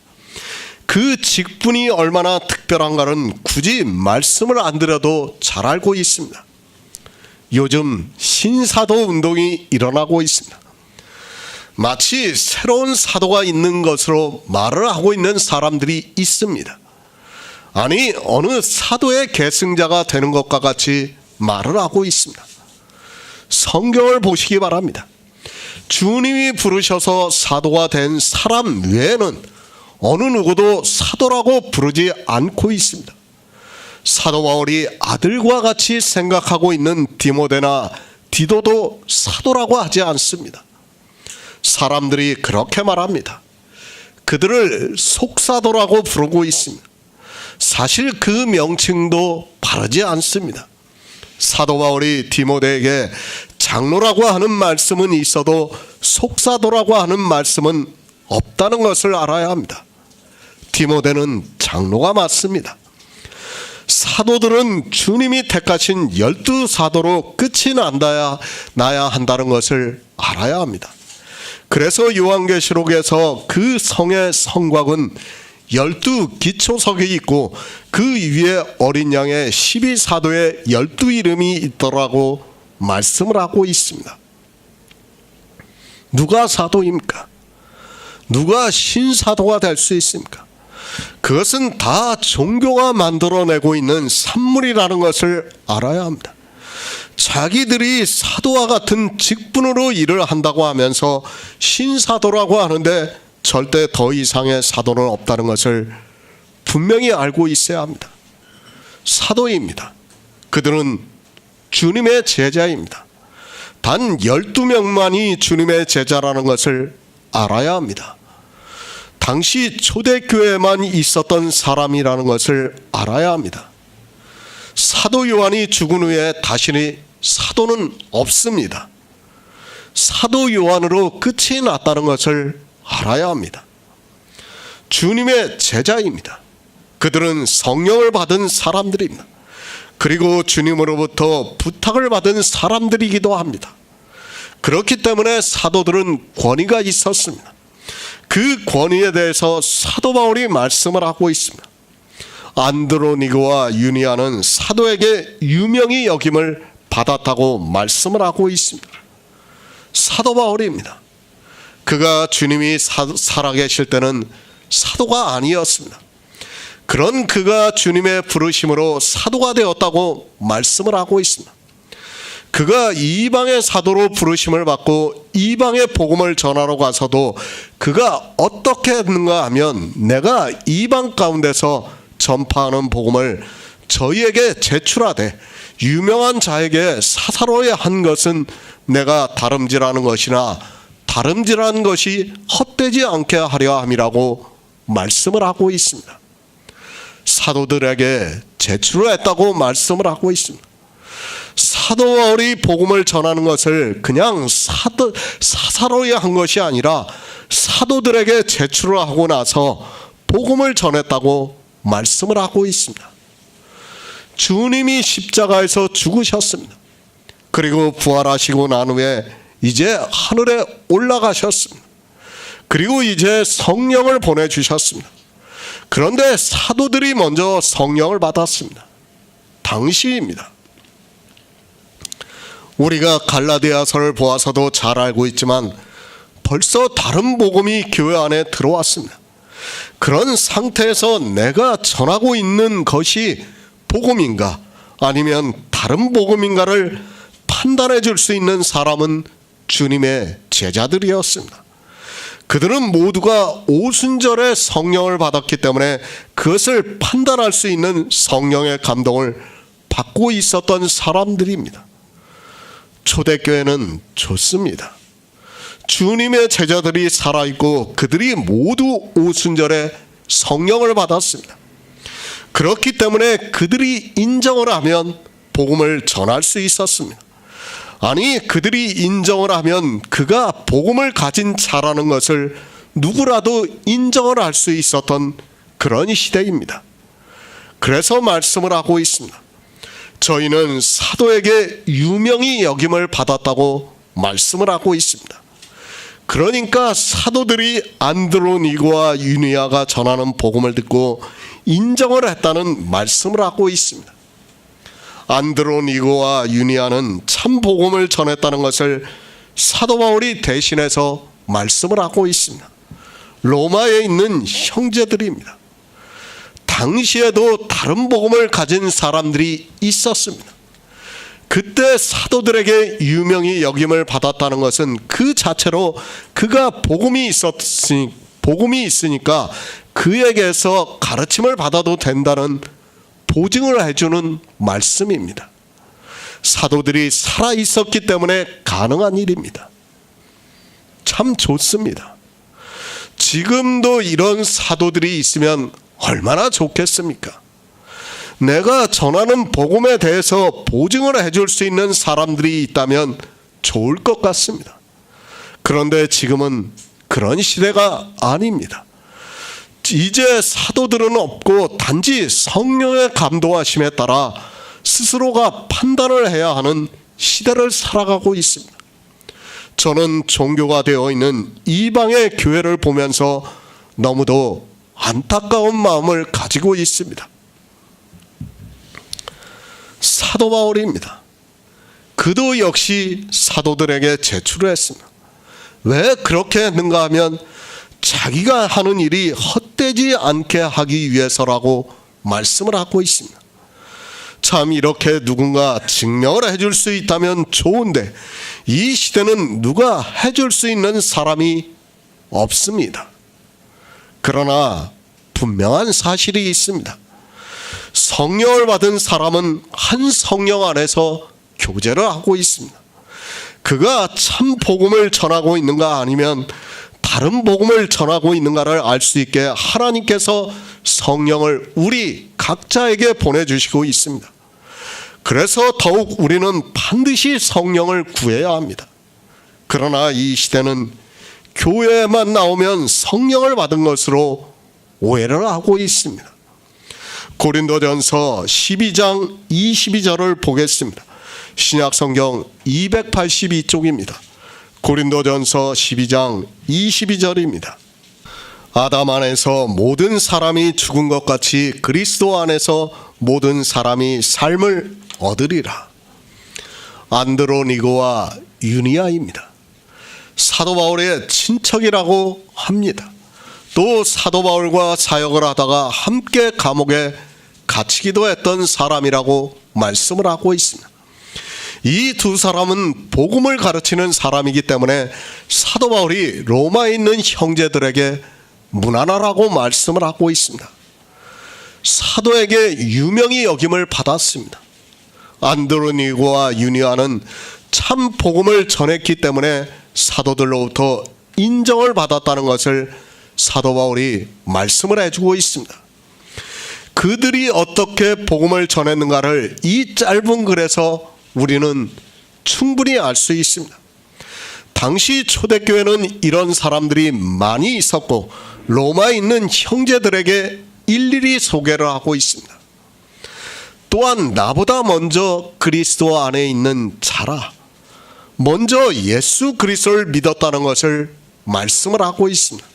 그 직분이 얼마나 특별한가는 굳이 말씀을 안 드려도 잘 알고 있습니다. 요즘 신사도 운동이 일어나고 있습니다. 마치 새로운 사도가 있는 것으로 말을 하고 있는 사람들이 있습니다. 아니, 어느 사도의 계승자가 되는 것과 같이 말을 하고 있습니다. 성경을 보시기 바랍니다. 주님이 부르셔서 사도가 된 사람 외에는 어느 누구도 사도라고 부르지 않고 있습니다. 사도 바울이 아들과 같이 생각하고 있는 디모데나 디도도 사도라고 하지 않습니다. 사람들이 그렇게 말합니다. 그들을 속사도라고 부르고 있습니다. 사실 그 명칭도 바르지 않습니다. 사도 바울이 디모데에게 장로라고 하는 말씀은 있어도 속사도라고 하는 말씀은 없다는 것을 알아야 합니다. 디모데는 장로가 맞습니다. 사도들은 주님이 택하신 12사도로 끝이 나야 한다는 것을 알아야 합니다. 그래서 요한계시록에서 그 성의 성곽은 12기초석이 있고 그 위에 어린 양의 12사도의 12이름이 있더라고 말씀을 하고 있습니다. 누가 사도입니까? 누가 신사도가 될 수 있습니까? 그것은 다 종교가 만들어내고 있는 산물이라는 것을 알아야 합니다. 자기들이 사도와 같은 직분으로 일을 한다고 하면서 신사도라고 하는데 절대 더 이상의 사도는 없다는 것을 분명히 알고 있어야 합니다. 사도입니다. 그들은 주님의 제자입니다. 단 12명만이 주님의 제자라는 것을 알아야 합니다. 당시 초대교회에만 있었던 사람이라는 것을 알아야 합니다. 사도 요한이 죽은 후에 다시 사도는 없습니다. 사도 요한으로 끝이 났다는 것을 알아야 합니다. 주님의 제자입니다. 그들은 성령을 받은 사람들입니다. 그리고 주님으로부터 부탁을 받은 사람들이기도 합니다. 그렇기 때문에 사도들은 권위가 있었습니다. 그 권위에 대해서 사도 바울이 말씀을 하고 있습니다. 안드로니고와 유니아는 사도에게 유명히 여김을 받았다고 말씀을 하고 있습니다. 사도 바울입니다. 그가 주님이 살아계실 때는 사도가 아니었습니다. 그런 그가 주님의 부르심으로 사도가 되었다고 말씀을 하고 있습니다. 그가 이방의 사도로 부르심을 받고 이방의 복음을 전하러 가서도 그가 어떻게 했는가 하면, 내가 이방 가운데서 전파하는 복음을 저희에게 제출하되 유명한 자에게 사사로이 한 것은 내가 다름질하는 것이나 다름질하는 것이 헛되지 않게 하려 함이라고 말씀을 하고 있습니다. 사도들에게 제출을 했다고 말씀을 하고 있습니다. 사도 바울이 복음을 전하는 것을 그냥 사사로이 한 것이 아니라 사도들에게 제출을 하고 나서 복음을 전했다고 말씀을 하고 있습니다. 주님이 십자가에서 죽으셨습니다. 그리고 부활하시고 난 후에 이제 하늘에 올라가셨습니다. 그리고 이제 성령을 보내주셨습니다. 그런데 사도들이 먼저 성령을 받았습니다. 당시입니다. 우리가 갈라디아서를 보아서도 잘 알고 있지만 벌써 다른 복음이 교회 안에 들어왔습니다. 그런 상태에서 내가 전하고 있는 것이 복음인가 아니면 다른 복음인가를 판단해 줄 수 있는 사람은 주님의 제자들이었습니다. 그들은 모두가 오순절에 성령을 받았기 때문에 그것을 판단할 수 있는 성령의 감동을 받고 있었던 사람들입니다. 초대교회는 좋습니다. 주님의 제자들이 살아있고 그들이 모두 오순절에 성령을 받았습니다. 그렇기 때문에 그들이 인정을 하면 복음을 전할 수 있었습니다. 아니, 그들이 인정을 하면 그가 복음을 가진 자라는 것을 누구라도 인정을 할 수 있었던 그런 시대입니다. 그래서 말씀을 하고 있습니다. 저희는 사도에게 유명히 여김을 받았다고 말씀을 하고 있습니다. 그러니까 사도들이 안드로니고와 유니아가 전하는 복음을 듣고 인정을 했다는 말씀을 하고 있습니다. 안드로니고와 유니아는 참 복음을 전했다는 것을 사도 바울이 대신해서 말씀을 하고 있습니다. 로마에 있는 형제들입니다. 당시에도 다른 복음을 가진 사람들이 있었습니다. 그때 사도들에게 유명히 여김을 받았다는 것은 그 자체로 그가 복음이 있으니까 그에게서 가르침을 받아도 된다는 보증을 해주는 말씀입니다. 사도들이 살아있었기 때문에 가능한 일입니다. 참 좋습니다. 지금도 이런 사도들이 있으면 얼마나 좋겠습니까? 내가 전하는 복음에 대해서 보증을 해줄 수 있는 사람들이 있다면 좋을 것 같습니다. 그런데 지금은 그런 시대가 아닙니다. 이제 사도들은 없고 단지 성령의 감동하심에 따라 스스로가 판단을 해야 하는 시대를 살아가고 있습니다. 저는 종교가 되어 있는 이방의 교회를 보면서 너무도 안타까운 마음을 가지고 있습니다. 사도 바울입니다. 그도 역시 사도들에게 제출을 했습니다. 왜 그렇게 했는가 하면 자기가 하는 일이 헛되지 않게 하기 위해서라고 말씀을 하고 있습니다. 참 이렇게 누군가 증명을 해줄 수 있다면 좋은데 이 시대는 누가 해줄 수 있는 사람이 없습니다. 그러나 분명한 사실이 있습니다. 성령을 받은 사람은 한 성령 안에서 교제를 하고 있습니다. 그가 참 복음을 전하고 있는가 아니면 다른 복음을 전하고 있는가를 알 수 있게 하나님께서 성령을 우리 각자에게 보내주시고 있습니다. 그래서 더욱 우리는 반드시 성령을 구해야 합니다. 그러나 이 시대는 교회에만 나오면 성령을 받은 것으로 오해를 하고 있습니다. 고린도전서 12장 22절을 보겠습니다. 신약성경 282쪽입니다. 고린도전서 12장 22절입니다. 아담 안에서 모든 사람이 죽은 것 같이 그리스도 안에서 모든 사람이 삶을 얻으리라. 안드로니고와 유니아입니다. 사도 바울의 친척이라고 합니다. 또 사도 바울과 사역을 하다가 함께 감옥에 갇히기도 했던 사람이라고 말씀을 하고 있습니다. 이 두 사람은 복음을 가르치는 사람이기 때문에 사도 바울이 로마에 있는 형제들에게 문안하라고 말씀을 하고 있습니다. 사도에게 유명히 여김을 받았습니다. 안드로니고와 유니아는 참 복음을 전했기 때문에 사도들로부터 인정을 받았다는 것을 사도 바울이 말씀을 해주고 있습니다. 그들이 어떻게 복음을 전했는가를 이 짧은 글에서 우리는 충분히 알 수 있습니다. 당시 초대교회는 이런 사람들이 많이 있었고 로마에 있는 형제들에게 일일이 소개를 하고 있습니다. 또한 나보다 먼저 그리스도 안에 있는 자라, 먼저 예수 그리스도를 믿었다는 것을 말씀을 하고 있습니다.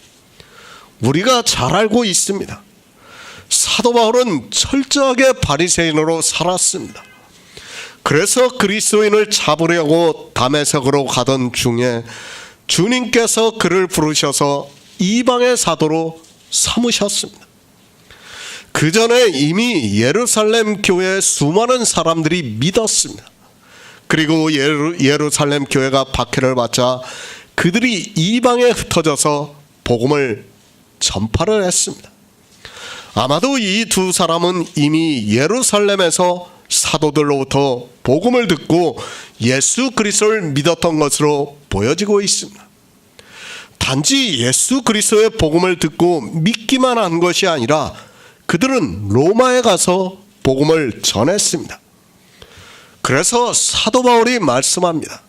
우리가 잘 알고 있습니다. 사도 바울은 철저하게 바리새인으로 살았습니다. 그래서 그리스도인을 잡으려고 다메섹으로 가던 중에 주님께서 그를 부르셔서 이방의 사도로 삼으셨습니다. 그 전에 이미 예루살렘 교회에 수많은 사람들이 믿었습니다. 그리고 예루살렘 교회가 박해를 받자 그들이 이방에 흩어져서 복음을 전파를 했습니다. 아마도 이 두 사람은 이미 예루살렘에서 사도들로부터 복음을 듣고 예수 그리스도를 믿었던 것으로 보여지고 있습니다. 단지 예수 그리스도의 복음을 듣고 믿기만 한 것이 아니라 그들은 로마에 가서 복음을 전했습니다. 그래서 사도 바울이 말씀합니다.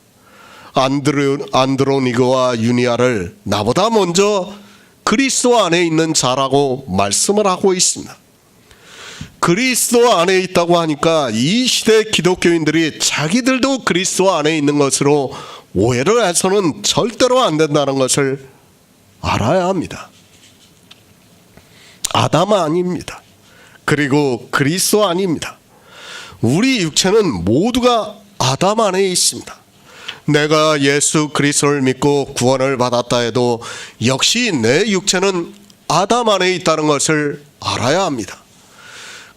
안드로니고와 유니아를 나보다 먼저 그리스도 안에 있는 자라고 말씀을 하고 있습니다. 그리스도 안에 있다고 하니까 이 시대 기독교인들이 자기들도 그리스도 안에 있는 것으로 오해를 해서는 절대로 안 된다는 것을 알아야 합니다. 아담 아닙니다. 그리고 그리스도 아닙니다. 우리 육체는 모두가 아담 안에 있습니다. 내가 예수 그리스도를 믿고 구원을 받았다 해도 역시 내 육체는 아담 안에 있다는 것을 알아야 합니다.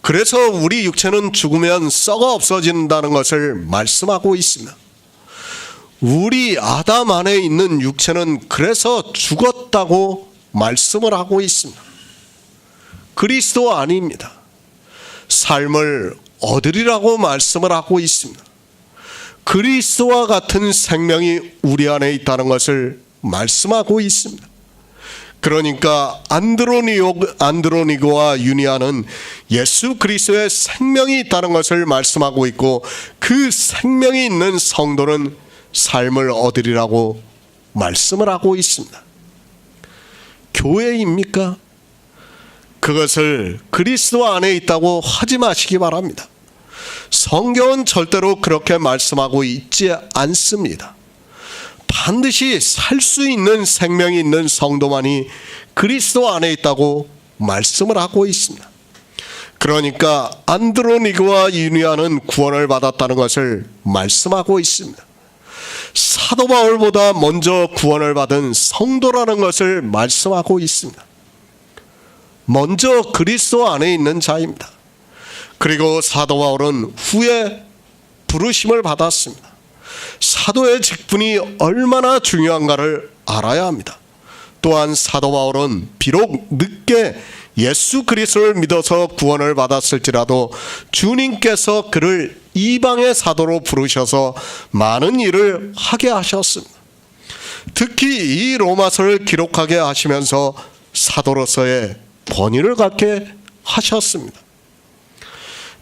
그래서 우리 육체는 죽으면 썩어 없어진다는 것을 말씀하고 있습니다. 우리 아담 안에 있는 육체는 그래서 죽었다고 말씀을 하고 있습니다. 그리스도 아닙니다. 삶을 얻으리라고 말씀을 하고 있습니다. 그리스도와 같은 생명이 우리 안에 있다는 것을 말씀하고 있습니다. 그러니까 안드로니고와 유니아는 예수 그리스도의 생명이 있다는 것을 말씀하고 있고 그 생명이 있는 성도는 삶을 얻으리라고 말씀을 하고 있습니다. 교회입니까? 그것을 그리스도 안에 있다고 하지 마시기 바랍니다. 성경은 절대로 그렇게 말씀하고 있지 않습니다. 반드시 살 수 있는 생명이 있는 성도만이 그리스도 안에 있다고 말씀을 하고 있습니다. 그러니까 안드로니고와 유니아는 구원을 받았다는 것을 말씀하고 있습니다. 사도 바울보다 먼저 구원을 받은 성도라는 것을 말씀하고 있습니다. 먼저 그리스도 안에 있는 자입니다. 그리고 사도 바울은 후에 부르심을 받았습니다. 사도의 직분이 얼마나 중요한가를 알아야 합니다. 또한 사도 바울은 비록 늦게 예수 그리스도를 믿어서 구원을 받았을지라도 주님께서 그를 이방의 사도로 부르셔서 많은 일을 하게 하셨습니다. 특히 이 로마서를 기록하게 하시면서 사도로서의 권위를 갖게 하셨습니다.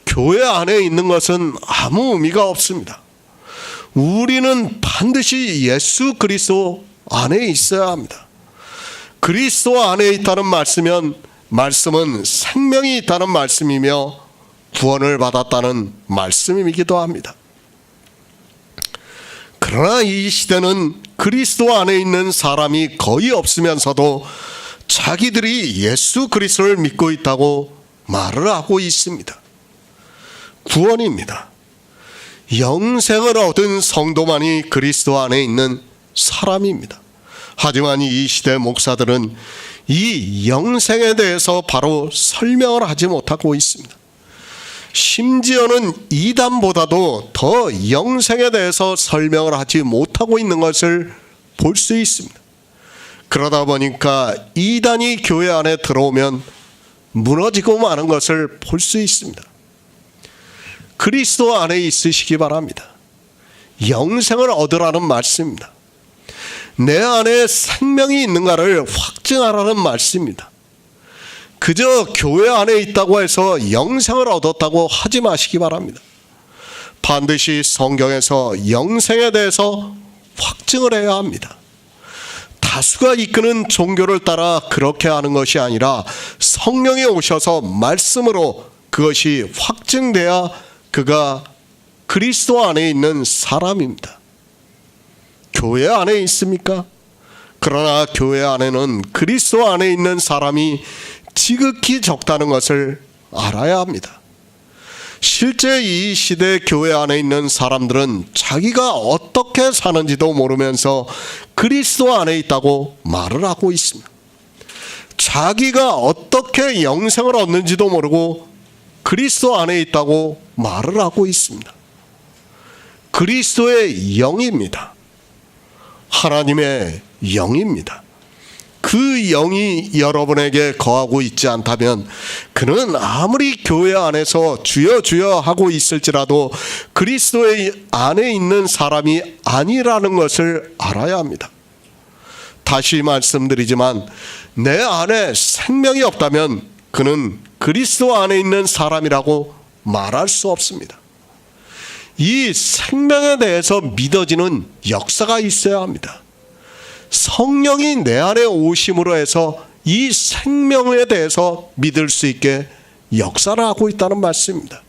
교회 안에 있는 것은 아무 의미가 없습니다. 우리는 반드시 예수 그리스도 안에 있어야 합니다. 그리스도 안에 있다는 말씀은 생명이 있다는 말씀이며 구원을 받았다는 말씀이기도 합니다. 그러나 이 시대는 그리스도 안에 있는 사람이 거의 없으면서도 자기들이 예수 그리스도를 믿고 있다고 말을 하고 있습니다. 구원입니다. 영생을 얻은 성도만이 그리스도 안에 있는 사람입니다. 하지만 이 시대 목사들은 이 영생에 대해서 바로 설명을 하지 못하고 있습니다. 심지어는 이단보다도 더 영생에 대해서 설명을 하지 못하고 있는 것을 볼 수 있습니다. 그러다 보니까 이단이 교회 안에 들어오면 무너지고 마는 것을 볼 수 있습니다. 그리스도 안에 있으시기 바랍니다. 영생을 얻으라는 말씀입니다. 내 안에 생명이 있는가를 확증하라는 말씀입니다. 그저 교회 안에 있다고 해서 영생을 얻었다고 하지 마시기 바랍니다. 반드시 성경에서 영생에 대해서 확증을 해야 합니다. 다수가 이끄는 종교를 따라 그렇게 하는 것이 아니라 성령이 오셔서 말씀으로 그것이 확증돼야 그가 그리스도 안에 있는 사람입니다. 교회 안에 있습니까? 그러나 교회 안에는 그리스도 안에 있는 사람이 지극히 적다는 것을 알아야 합니다. 실제 이 시대 교회 안에 있는 사람들은 자기가 어떻게 사는지도 모르면서 그리스도 안에 있다고 말을 하고 있습니다. 자기가 어떻게 영생을 얻는지도 모르고 그리스도 안에 있다고 말을 하고 있습니다. 그리스도의 영입니다. 하나님의 영입니다. 그 영이 여러분에게 거하고 있지 않다면 그는 아무리 교회 안에서 주여 주여 하고 있을지라도 그리스도의 안에 있는 사람이 아니라는 것을 알아야 합니다. 다시 말씀드리지만 내 안에 생명이 없다면 그는 그리스도 안에 있는 사람이라고 말할 수 없습니다. 이 생명에 대해서 믿어지는 역사가 있어야 합니다. 성령이 내 안에 오심으로 해서 이 생명에 대해서 믿을 수 있게 역사를 하고 있다는 말씀입니다.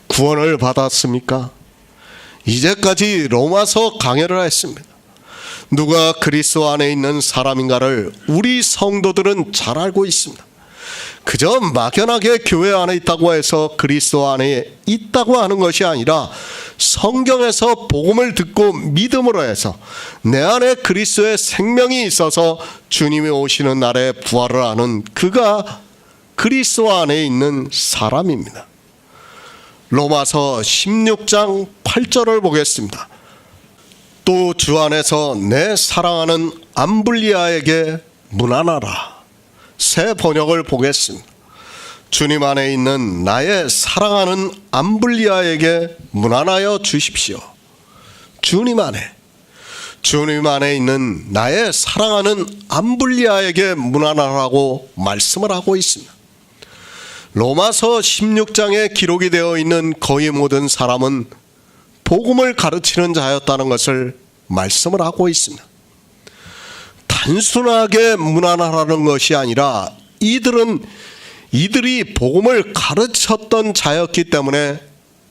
구원을 받았습니까? 이제까지 로마서 강해를 했습니다. 누가 그리스도 안에 있는 사람인가를 우리 성도들은 잘 알고 있습니다. 그저 막연하게 교회 안에 있다고 해서 그리스도 안에 있다고 하는 것이 아니라 성경에서 복음을 듣고 믿음으로 해서 내 안에 그리스도의 생명이 있어서 주님이 오시는 날에 부활을 하는 그가 그리스도 안에 있는 사람입니다. 로마서 16장 8절을 보겠습니다. 또 주 안에서 내 사랑하는 암블리아에게 문안하라. 새 번역을 보겠습니다. 주님 안에 있는 나의 사랑하는 암블리아에게 문안하여 주십시오. 주님 안에 있는 나의 사랑하는 암블리아에게 문안하라고 말씀을 하고 있습니다. 로마서 16장에 기록이 되어 있는 거의 모든 사람은 복음을 가르치는 자였다는 것을 말씀을 하고 있습니다. 단순하게 문안하라는 것이 아니라 이들이 복음을 가르쳤던 자였기 때문에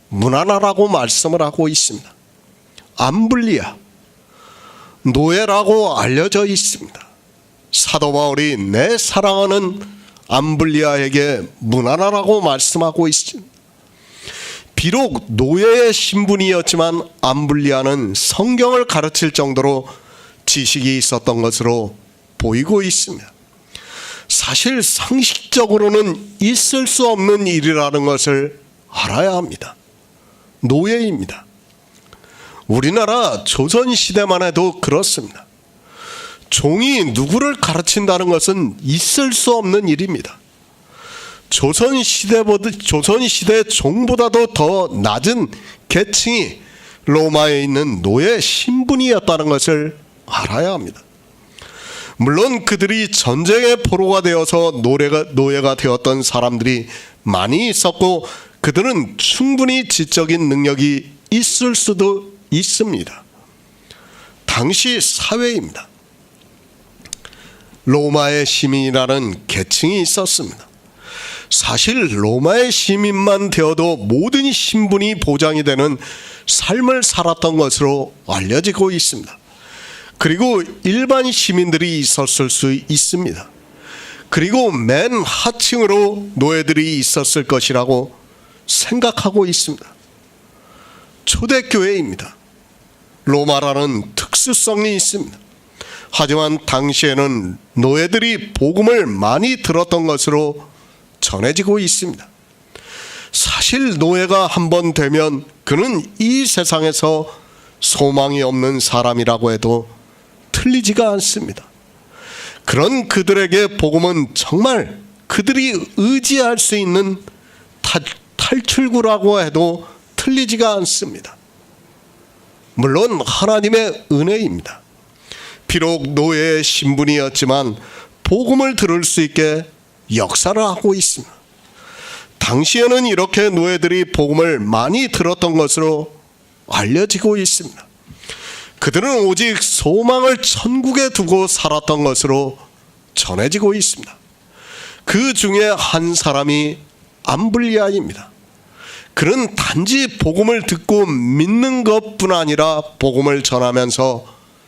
문안하라고 말씀을 하고 있습니다. 암블리아, 노예라고 알려져 있습니다. 사도 바울이 내 사랑하는 암블리아에게 문안하라고 말씀하고 있습니다. 비록 노예의 신분이었지만 암블리아는 성경을 가르칠 정도로 지식이 있었던 것으로 보이고 있습니다. 사실 상식적으로는 있을 수 없는 일이라는 것을 알아야 합니다. 노예입니다. 우리나라 조선시대만 해도 그렇습니다. 종이 누구를 가르친다는 것은 있을 수 없는 일입니다. 조선시대 종보다도 더 낮은 계층이 로마에 있는 노예 신분이었다는 것을 알아야 합니다. 물론 그들이 전쟁의 포로가 되어서 노예가 되었던 사람들이 많이 있었고 그들은 충분히 지적인 능력이 있을 수도 있습니다. 당시 사회입니다. 로마의 시민이라는 계층이 있었습니다. 사실 로마의 시민만 되어도 모든 신분이 보장이 되는 삶을 살았던 것으로 알려지고 있습니다. 그리고 일반 시민들이 있었을 수 있습니다. 그리고 맨 하층으로 노예들이 있었을 것이라고 생각하고 있습니다. 초대교회입니다. 로마라는 특수성이 있습니다. 하지만 당시에는 노예들이 복음을 많이 들었던 것으로 전해지고 있습니다. 사실 노예가 한번 되면 그는 이 세상에서 소망이 없는 사람이라고 해도 틀리지가 않습니다. 그런 그들에게 복음은 정말 그들이 의지할 수 있는 탈출구라고 해도 틀리지가 않습니다. 물론 하나님의 은혜입니다. 비록 노예의 신분이었지만 복음을 들을 수 있게 역사를 하고 있습니다. 당시에는 이렇게 노예들이 복음을 많이 들었던 것으로 알려지고 있습니다. 그들은 오직 소망을 천국에 두고 살았던 것으로 전해지고 있습니다. 그 중에 한 사람이 암블리아입니다. 그는 단지 복음을 듣고 믿는 것뿐 아니라 복음을 전하면서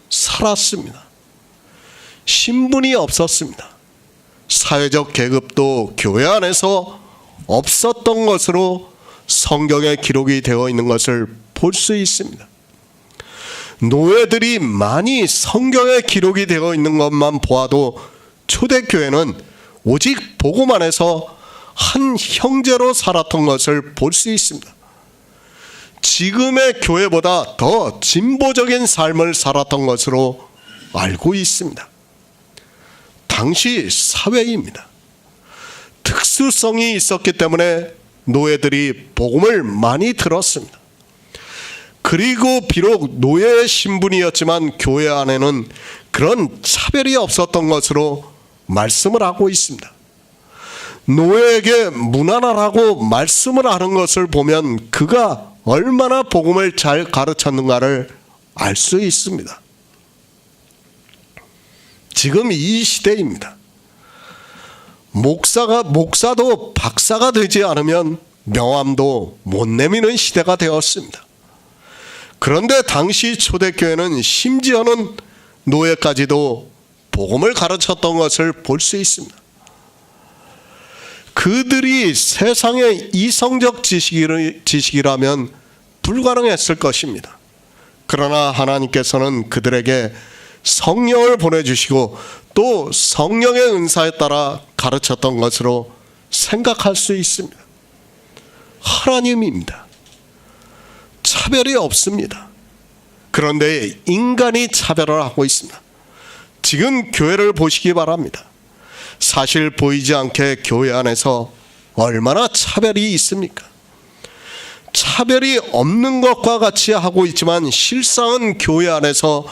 살았습니다. 신분이 없었습니다. 사회적 계급도 교회 안에서 없었던 것으로 성경에 기록이 되어 있는 것을 볼 수 있습니다. 노예들이 많이 성경에 기록이 되어 있는 것만 보아도 초대교회는 오직 복음 안에서 한 형제로 살았던 것을 볼 수 있습니다. 지금의 교회보다 더 진보적인 삶을 살았던 것으로 알고 있습니다. 당시 사회입니다. 특수성이 있었기 때문에 노예들이 복음을 많이 들었습니다. 그리고 비록 노예의 신분이었지만 교회 안에는 그런 차별이 없었던 것으로 말씀을 하고 있습니다. 노예에게 무난하라고 말씀을 하는 것을 보면 그가 얼마나 복음을 잘 가르쳤는가를 알 수 있습니다. 지금 이 시대입니다. 목사도 박사가 되지 않으면 명함도 못 내미는 시대가 되었습니다. 그런데 당시 초대교회는 심지어는 노예까지도 복음을 가르쳤던 것을 볼 수 있습니다. 그들이 세상의 이성적 지식이라면 불가능했을 것입니다. 그러나 하나님께서는 그들에게 성령을 보내주시고 또 성령의 은사에 따라 가르쳤던 것으로 생각할 수 있습니다. 하나님입니다. 차별이 없습니다. 그런데 인간이 차별을 하고 있습니다. 지금 교회를 보시기 바랍니다. 사실 보이지 않게 교회 안에서 얼마나 차별이 있습니까? 차별이 없는 것과 같이 하고 있지만 실상은 교회 안에서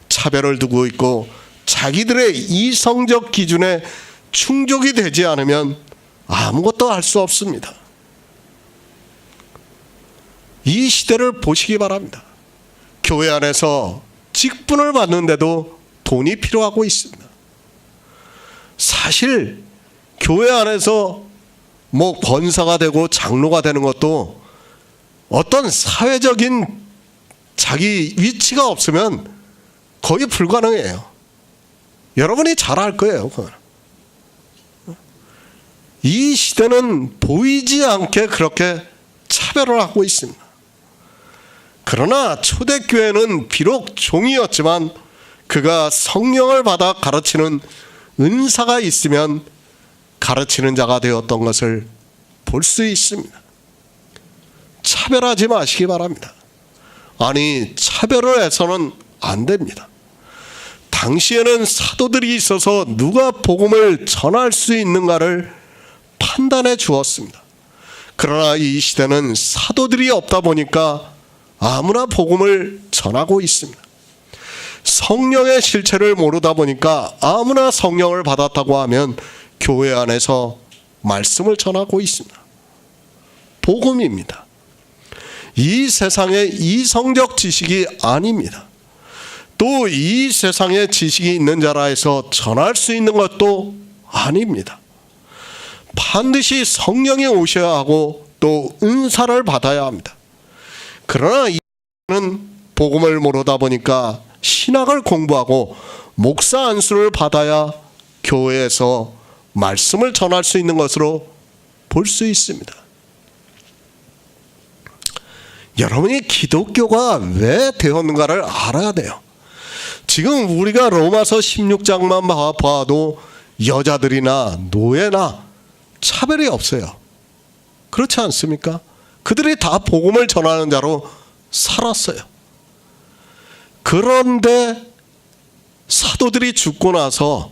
차별을 두고 있고 자기들의 이성적 기준에 충족이 되지 않으면 아무것도 할 수 없습니다. 이 시대를 보시기 바랍니다. 교회 안에서 직분을 받는데도 돈이 필요하고 있습니다. 사실 교회 안에서 권사가 되고 장로가 되는 것도 어떤 사회적인 자기 위치가 없으면 거의 불가능해요. 여러분이 잘 알 거예요. 그건. 이 시대는 보이지 않게 그렇게 차별을 하고 있습니다. 그러나 초대교회는 비록 종이었지만 그가 성령을 받아 가르치는 은사가 있으면 가르치는 자가 되었던 것을 볼 수 있습니다. 차별하지 마시기 바랍니다. 아니, 차별을 해서는 안 됩니다. 당시에는 사도들이 있어서 누가 복음을 전할 수 있는가를 판단해 주었습니다. 그러나 이 시대는 사도들이 없다 보니까 아무나 복음을 전하고 있습니다. 성령의 실체를 모르다 보니까 아무나 성령을 받았다고 하면 교회 안에서 말씀을 전하고 있습니다. 복음입니다. 이 세상의 이성적 지식이 아닙니다. 또 이 세상에 지식이 있는 자라 해서 전할 수 있는 것도 아닙니다. 반드시 성령이 오셔야 하고 또 은사를 받아야 합니다. 그러나 이는 복음을 모르다 보니까 신학을 공부하고 목사 안수를 받아야 교회에서 말씀을 전할 수 있는 것으로 볼 수 있습니다. 여러분이 기독교가 왜 되었는가를 알아야 돼요. 지금 우리가 로마서 16장만 봐도 여자들이나 노예나 차별이 없어요. 그렇지 않습니까? 그들이 다 복음을 전하는 자로 살았어요. 그런데 사도들이 죽고 나서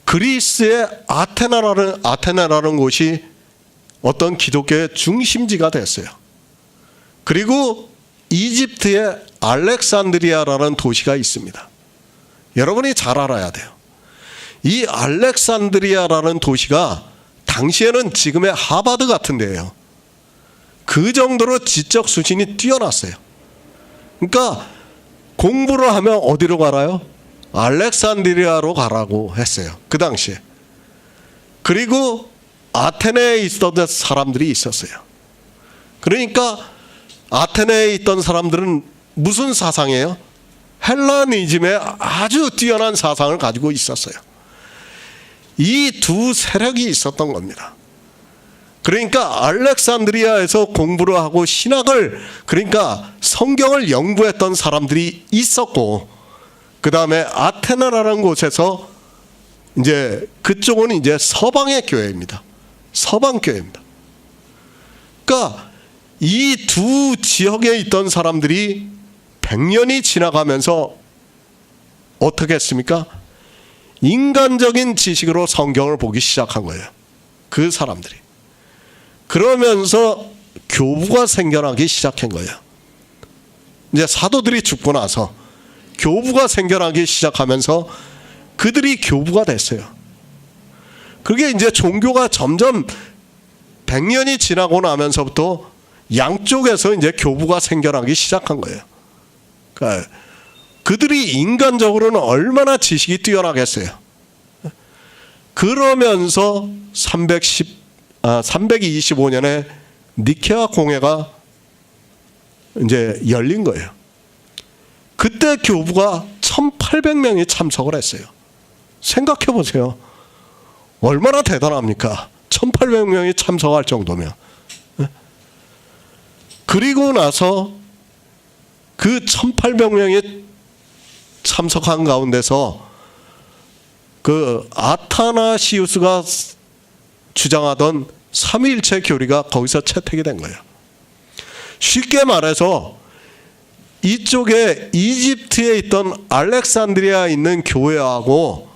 그리스의 아테네라는 곳이 어떤 기독교의 중심지가 됐어요. 그리고 이집트의 알렉산드리아라는 도시가 있습니다. 여러분이 잘 알아야 돼요. 이 알렉산드리아라는 도시가 당시에는 지금의 하버드 같은 데예요. 그 정도로 지적 수준이 뛰어났어요. 그러니까 공부를 하면 어디로 가라요? 알렉산드리아로 가라고 했어요. 그 당시에. 그리고 아테네에 있었던 사람들이 있었어요. 그러니까 아테네에 있던 사람들은 무슨 사상이에요? 헬라니즘의 아주 뛰어난 사상을 가지고 있었어요. 이 두 세력이 있었던 겁니다. 그러니까 알렉산드리아에서 공부를 하고 신학을, 그러니까 성경을 연구했던 사람들이 있었고, 그 다음에 아테네라는 곳에서 이제 그쪽은 이제 서방의 교회입니다. 서방 교회입니다. 그러니까 이 두 지역에 있던 사람들이 100년이 지나가면서 어떻게 했습니까? 인간적인 지식으로 성경을 보기 시작한 거예요. 그 사람들이. 그러면서 교부가 생겨나기 시작한 거예요. 이제 사도들이 죽고 나서 교부가 생겨나기 시작하면서 그들이 교부가 됐어요. 그게 이제 종교가 점점 100년이 지나고 나면서부터 양쪽에서 이제 교부가 생겨나기 시작한 거예요. 그러니까 그들이 인간적으로는 얼마나 지식이 뛰어나겠어요. 그러면서 325년에 니케아 공회가 이제 열린 거예요. 그때 교부가 1800명이 참석을 했어요. 생각해 보세요. 얼마나 대단합니까? 1800명이 참석할 정도면. 그리고 나서 그 1800명이 참석한 가운데서 그 아타나시우스가 주장하던 삼위일체 교리가 거기서 채택이 된 거예요. 쉽게 말해서 이쪽에 이집트에 있던 알렉산드리아에 있는 교회하고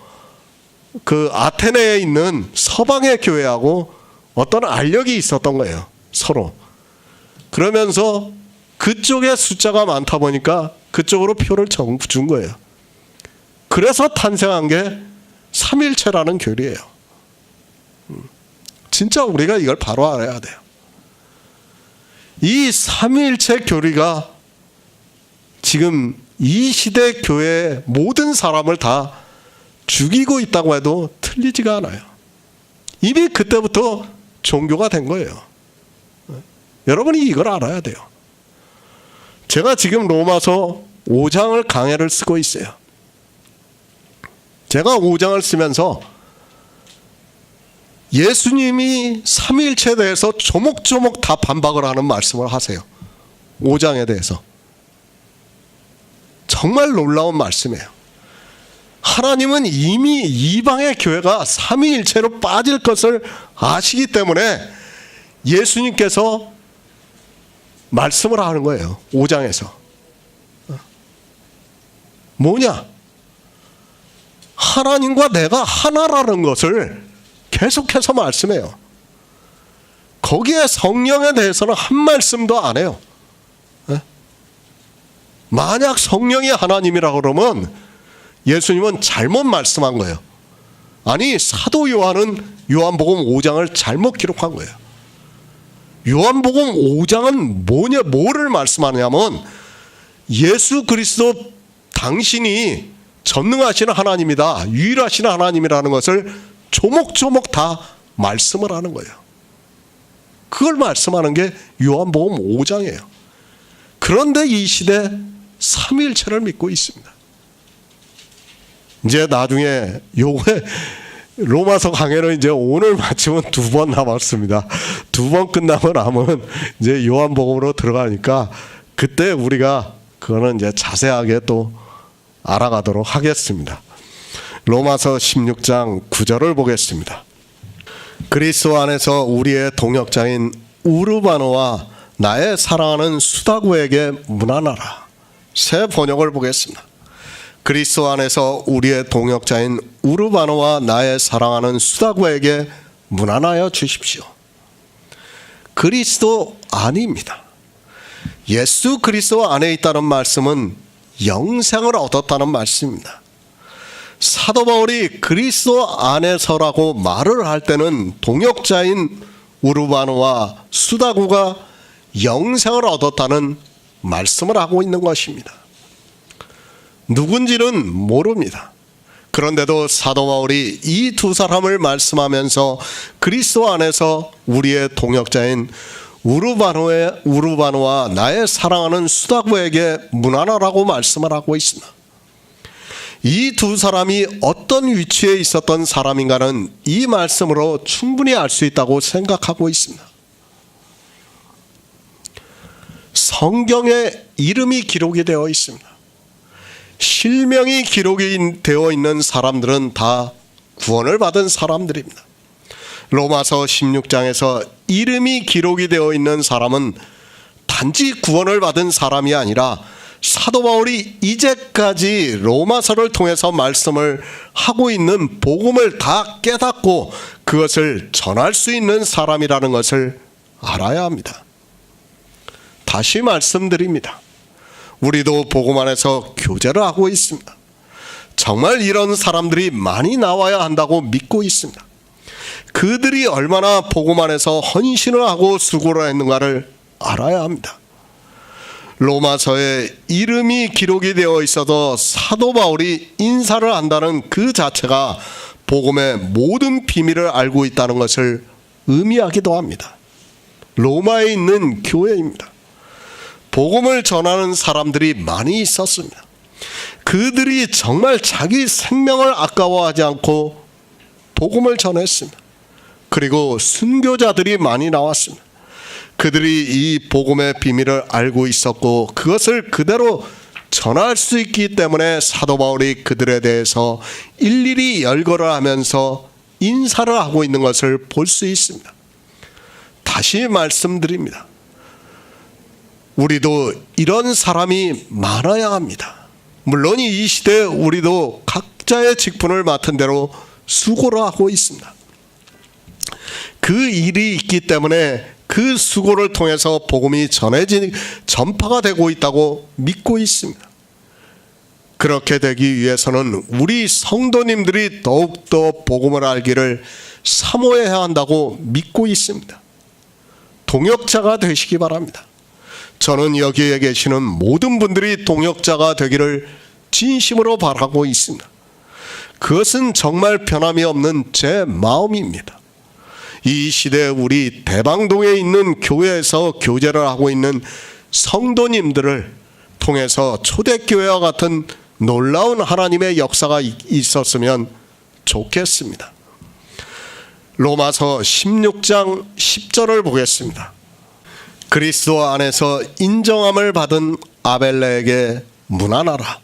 그 아테네에 있는 서방의 교회하고 어떤 알력이 있었던 거예요. 서로. 그러면서 그쪽에 숫자가 많다 보니까 그쪽으로 표를 준 거예요. 그래서 탄생한 게 삼일체라는 교리예요. 진짜 우리가 이걸 바로 알아야 돼요. 이 삼일체 교리가 지금 이 시대 교회의 모든 사람을 다 죽이고 있다고 해도 틀리지가 않아요. 이미 그때부터 종교가 된 거예요. 여러분이 이걸 알아야 돼요. 제가 지금 로마서 5장을 강해를 쓰고 있어요. 제가 5장을 쓰면서 예수님이 삼위일체에 대해서 조목조목 다 반박을 하는 말씀을 하세요. 5장에 대해서. 정말 놀라운 말씀이에요. 하나님은 이미 이방의 교회가 삼위일체로 빠질 것을 아시기 때문에 예수님께서 말씀을 하는 거예요. 5장에서. 뭐냐? 하나님과 내가 하나라는 것을 계속해서 말씀해요. 거기에 성령에 대해서는 한 말씀도 안 해요. 만약 성령이 하나님이라고 그러면 예수님은 잘못 말씀한 거예요. 아니, 사도 요한은 요한복음 5장을 잘못 기록한 거예요. 요한복음 5장은 뭐를 말씀하냐면 예수 그리스도 당신이 전능하신 하나님이다, 유일하신 하나님이라는 것을 조목조목 다 말씀을 하는 거예요. 그걸 말씀하는 게 요한복음 5장이에요. 그런데 이 시대 삼위일체를 믿고 있습니다. 이제 나중에 요게 로마서 강해는 이제 오늘 마치면 2번 남았습니다. 2번 끝나고 나면 이제 요한복음으로 들어가니까 그때 우리가 그거는 이제 자세하게 또 알아가도록 하겠습니다. 로마서 16장 9절을 보겠습니다. 그리스도 안에서 우리의 동역자인 우르바노와 나의 사랑하는 수다구에게 문안하라. 새 번역을 보겠습니다. 그리스도 안에서 우리의 동역자인 우르바노와 나의 사랑하는 수다구에게 문안하여 주십시오. 그리스도 안입니다. 예수 그리스도 안에 있다는 말씀은 영생을 얻었다는 말씀입니다. 사도 바울이 그리스도 안에서라고 말을 할 때는 동역자인 우르바노와 수다구가 영생을 얻었다는 말씀을 하고 있는 것입니다. 누군지는 모릅니다. 그런데도 사도 바울이 이 두 사람을 말씀하면서 그리스도 안에서 우리의 동역자인 우르바노와 나의 사랑하는 수다구에게 문안하라고 말씀을 하고 있습니다. 이 두 사람이 어떤 위치에 있었던 사람인가는 이 말씀으로 충분히 알 수 있다고 생각하고 있습니다. 성경에 이름이 기록이 되어 있습니다. 실명이 기록이 되어 있는 사람들은 다 구원을 받은 사람들입니다. 로마서 16장에서 이름이 기록이 되어 있는 사람은 단지 구원을 받은 사람이 아니라 사도 바울이 이제까지 로마서를 통해서 말씀을 하고 있는 복음을 다 깨닫고 그것을 전할 수 있는 사람이라는 것을 알아야 합니다. 다시 말씀드립니다. 우리도 복음 안에서 교제를 하고 있습니다. 정말 이런 사람들이 많이 나와야 한다고 믿고 있습니다. 그들이 얼마나 복음 안에서 헌신을 하고 수고를 했는가를 알아야 합니다. 로마서에 이름이 기록이 되어 있어도 사도 바울이 인사를 한다는 그 자체가 복음의 모든 비밀을 알고 있다는 것을 의미하기도 합니다. 로마에 있는 교회입니다. 복음을 전하는 사람들이 많이 있었습니다. 그들이 정말 자기 생명을 아까워하지 않고 복음을 전했습니다. 그리고 순교자들이 많이 나왔습니다. 그들이 이 복음의 비밀을 알고 있었고 그것을 그대로 전할 수 있기 때문에 사도 바울이 그들에 대해서 일일이 열거를 하면서 인사를 하고 있는 것을 볼 수 있습니다. 다시 말씀드립니다. 우리도 이런 사람이 많아야 합니다. 물론 이 시대에 우리도 각자의 직분을 맡은 대로 수고를 하고 있습니다. 그 일이 있기 때문에 그 수고를 통해서 복음이 전파가 되고 있다고 믿고 있습니다. 그렇게 되기 위해서는 우리 성도님들이 더욱더 복음을 알기를 사모해야 한다고 믿고 있습니다. 동역자가 되시기 바랍니다. 저는 여기에 계시는 모든 분들이 동역자가 되기를 진심으로 바라고 있습니다. 그것은 정말 변함이 없는 제 마음입니다. 이 시대 우리 대방동에 있는 교회에서 교제를 하고 있는 성도님들을 통해서 초대교회와 같은 놀라운 하나님의 역사가 있었으면 좋겠습니다. 로마서 16장 10절을 보겠습니다. 그리스도 안에서 인정함을 받은 아벨레에게 문안하라.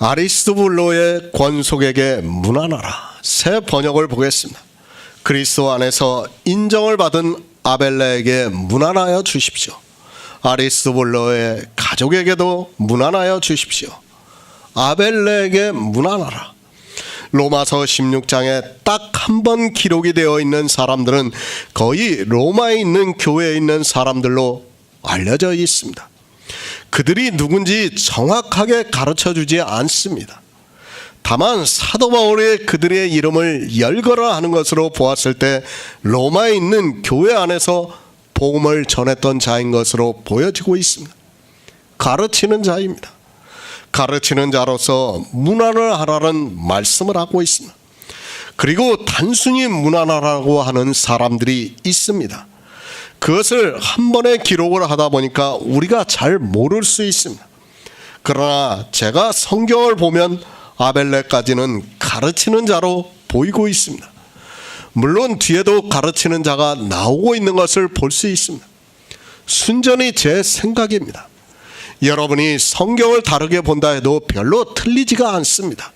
아리스토블로의 권속에게 문안하라. 새 번역을 보겠습니다. 그리스도 안에서 인정을 받은 아벨레에게 문안하여 주십시오. 아리스토블로의 가족에게도 문안하여 주십시오. 아벨레에게 문안하라. 로마서 16장에 딱 한 번 기록이 되어 있는 사람들은 거의 로마에 있는 교회에 있는 사람들로 알려져 있습니다. 그들이 누군지 정확하게 가르쳐주지 않습니다. 다만 사도 바울이 그들의 이름을 열거라 하는 것으로 보았을 때 로마에 있는 교회 안에서 복음을 전했던 자인 것으로 보여지고 있습니다. 가르치는 자입니다. 가르치는 자로서 문안을 하라는 말씀을 하고 있습니다. 그리고 단순히 무난하라고 하는 사람들이 있습니다. 그것을 한 번에 기록을 하다 보니까 우리가 잘 모를 수 있습니다. 그러나 제가 성경을 보면 아벨레까지는 가르치는 자로 보이고 있습니다. 물론 뒤에도 가르치는 자가 나오고 있는 것을 볼 수 있습니다. 순전히 제 생각입니다. 여러분이 성경을 다르게 본다 해도 별로 틀리지가 않습니다.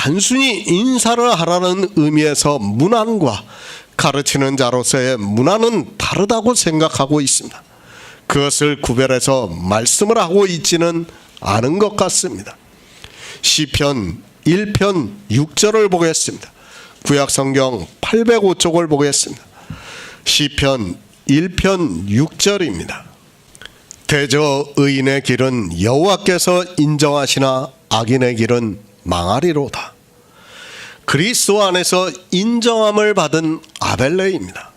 단순히 인사를 하라는 의미에서 문안과 가르치는 자로서의 문안은 다르다고 생각하고 있습니다. 그것을 구별해서 말씀을 하고 있지는 않은 것 같습니다. 시편 1편 6절을 보겠습니다. 구약성경 805쪽을 보겠습니다. 시편 1편 6절입니다. 대저 의인의 길은 여호와께서 인정하시나 악인의 길은 망하리로다. 그리스도 안에서 인정함을 받은 아벨레입니다.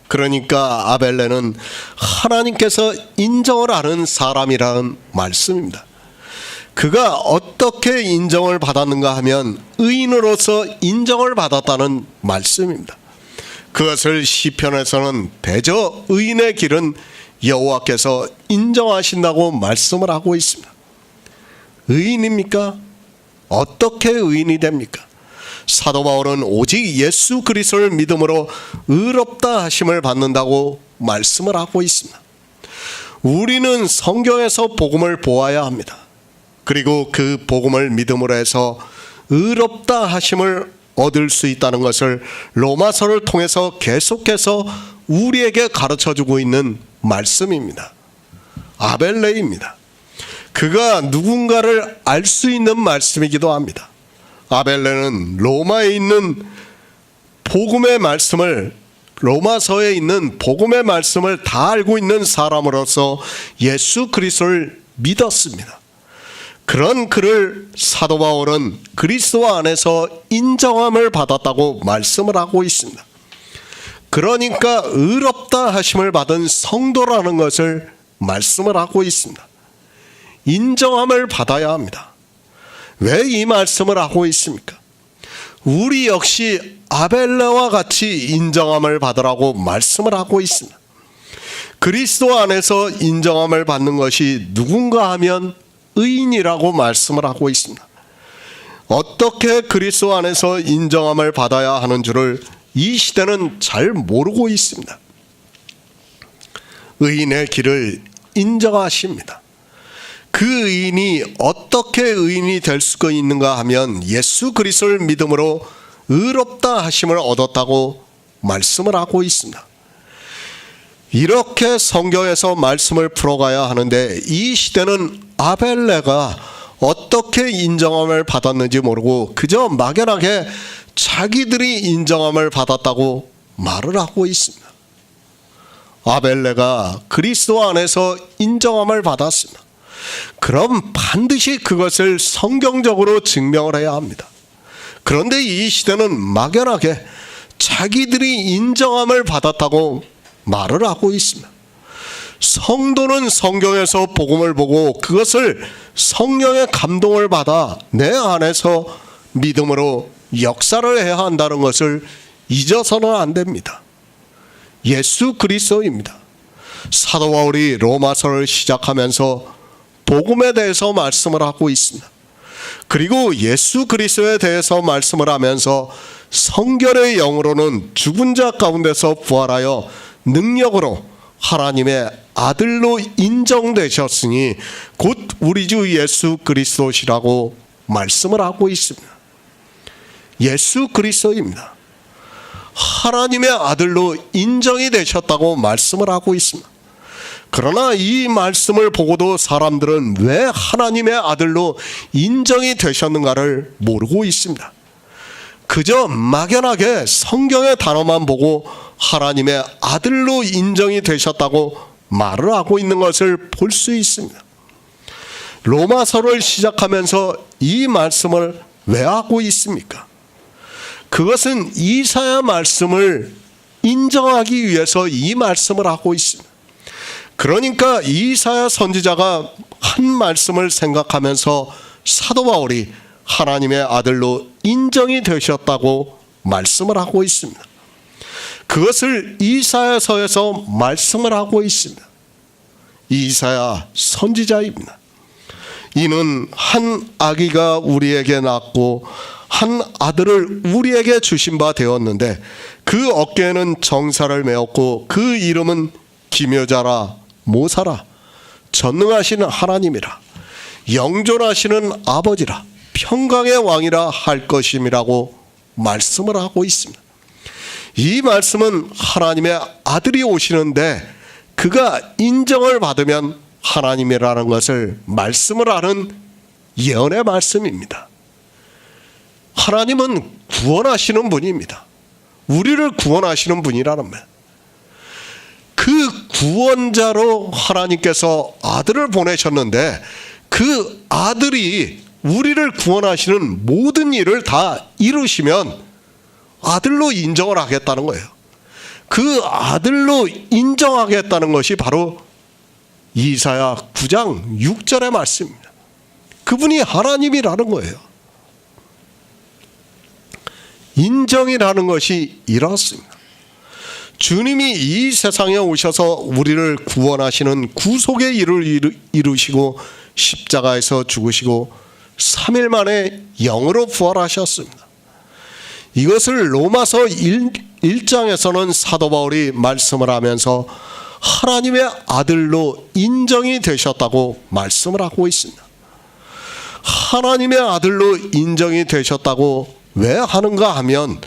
그러니까 아벨레는 하나님께서 인정을 하는 사람이라는 말씀입니다. 그가 어떻게 인정을 받았는가 하면 의인으로서 인정을 받았다는 말씀입니다. 그것을 시편에서는 대저 의인의 길은 여호와께서 인정하신다고 말씀을 하고 있습니다. 의인입니까? 어떻게 의인이 됩니까? 사도 바울은 오직 예수 그리스도를 믿음으로 의롭다 하심을 받는다고 말씀을 하고 있습니다. 우리는 성경에서 복음을 보아야 합니다. 그리고 그 복음을 믿음으로 해서 의롭다 하심을 얻을 수 있다는 것을 로마서를 통해서 계속해서 우리에게 가르쳐주고 있는 말씀입니다. 아벨레입니다. 그가 누군가를 알 수 있는 말씀이기도 합니다. 아벨레는 로마에 있는 복음의 말씀을, 로마서에 있는 복음의 말씀을 다 알고 있는 사람으로서 예수 그리스도를 믿었습니다. 그런 그를 사도 바울은 그리스도 안에서 인정함을 받았다고 말씀을 하고 있습니다. 그러니까 의롭다 하심을 받은 성도라는 것을 말씀을 하고 있습니다. 인정함을 받아야 합니다. 왜 이 말씀을 하고 있습니까? 우리 역시 아벨레와 같이 인정함을 받으라고 말씀을 하고 있습니다. 그리스도 안에서 인정함을 받는 것이 누군가 하면 의인이라고 말씀을 하고 있습니다. 어떻게 그리스도 안에서 인정함을 받아야 하는 줄을 이 시대는 잘 모르고 있습니다. 의인의 길을 인정하십니다. 그 의인이 어떻게 의인이 될 수가 있는가 하면 예수 그리스도를 믿음으로 의롭다 하심을 얻었다고 말씀을 하고 있습니다. 이렇게 성경에서 말씀을 풀어가야 하는데 이 시대는 아벨레가 어떻게 인정함을 받았는지 모르고 그저 막연하게 자기들이 인정함을 받았다고 말을 하고 있습니다. 아벨레가 그리스도 안에서 인정함을 받았습니다. 그럼 반드시 그것을 성경적으로 증명을 해야 합니다. 그런데 이 시대는 막연하게 자기들이 인정함을 받았다고 말을 하고 있습니다. 성도는 성경에서 복음을 보고 그것을 성령의 감동을 받아 내 안에서 믿음으로 역사를 해야 한다는 것을 잊어서는 안 됩니다. 예수 그리스도입니다. 사도 바울이 로마서를 시작하면서 복음에 대해서 말씀을 하고 있습니다. 그리고 예수 그리스도에 대해서 말씀을 하면서 성결의 영으로는 죽은 자 가운데서 부활하여 능력으로 하나님의 아들로 인정되셨으니 곧 우리 주 예수 그리스도시라고 말씀을 하고 있습니다. 예수 그리스도입니다. 하나님의 아들로 인정이 되셨다고 말씀을 하고 있습니다. 그러나 이 말씀을 보고도 사람들은 왜 하나님의 아들로 인정이 되셨는가를 모르고 있습니다. 그저 막연하게 성경의 단어만 보고 하나님의 아들로 인정이 되셨다고 말을 하고 있는 것을 볼 수 있습니다. 로마서를 시작하면서 이 말씀을 왜 하고 있습니까? 그것은 이사야 말씀을 인정하기 위해서 이 말씀을 하고 있습니다. 그러니까 이사야 선지자가 한 말씀을 생각하면서 사도 바울이 하나님의 아들로 인정이 되셨다고 말씀을 하고 있습니다. 그것을 이사야서에서 말씀을 하고 있습니다. 이사야 선지자입니다. 이는 한 아기가 우리에게 낳고 한 아들을 우리에게 주신 바 되었는데 그 어깨에는 정사를 메었고 그 이름은 기묘자라 모사라 전능하시는 하나님이라 영존하시는 아버지라 평강의 왕이라 할 것임이라고 말씀을 하고 있습니다. 이 말씀은 하나님의 아들이 오시는데 그가 인정을 받으면 하나님이라는 것을 말씀을 하는 예언의 말씀입니다. 하나님은 구원하시는 분입니다. 우리를 구원하시는 분이라는 말. 그 구원자로 하나님께서 아들을 보내셨는데 그 아들이 우리를 구원하시는 모든 일을 다 이루시면 아들로 인정을 하겠다는 거예요. 그 아들로 인정하겠다는 것이 바로 이사야 9장 6절의 말씀입니다. 그분이 하나님이라는 거예요. 인정이라는 것이 이렇습니다. 주님이 이 세상에 오셔서 우리를 구원하시는 구속의 일을 이루시고 십자가에서 죽으시고 3일 만에 영으로 부활하셨습니다. 이것을 로마서 1장에서는 사도 바울이 말씀을 하면서 하나님의 아들로 인정이 되셨다고 말씀을 하고 있습니다. 하나님의 아들로 인정이 되셨다고 왜 하는가 하면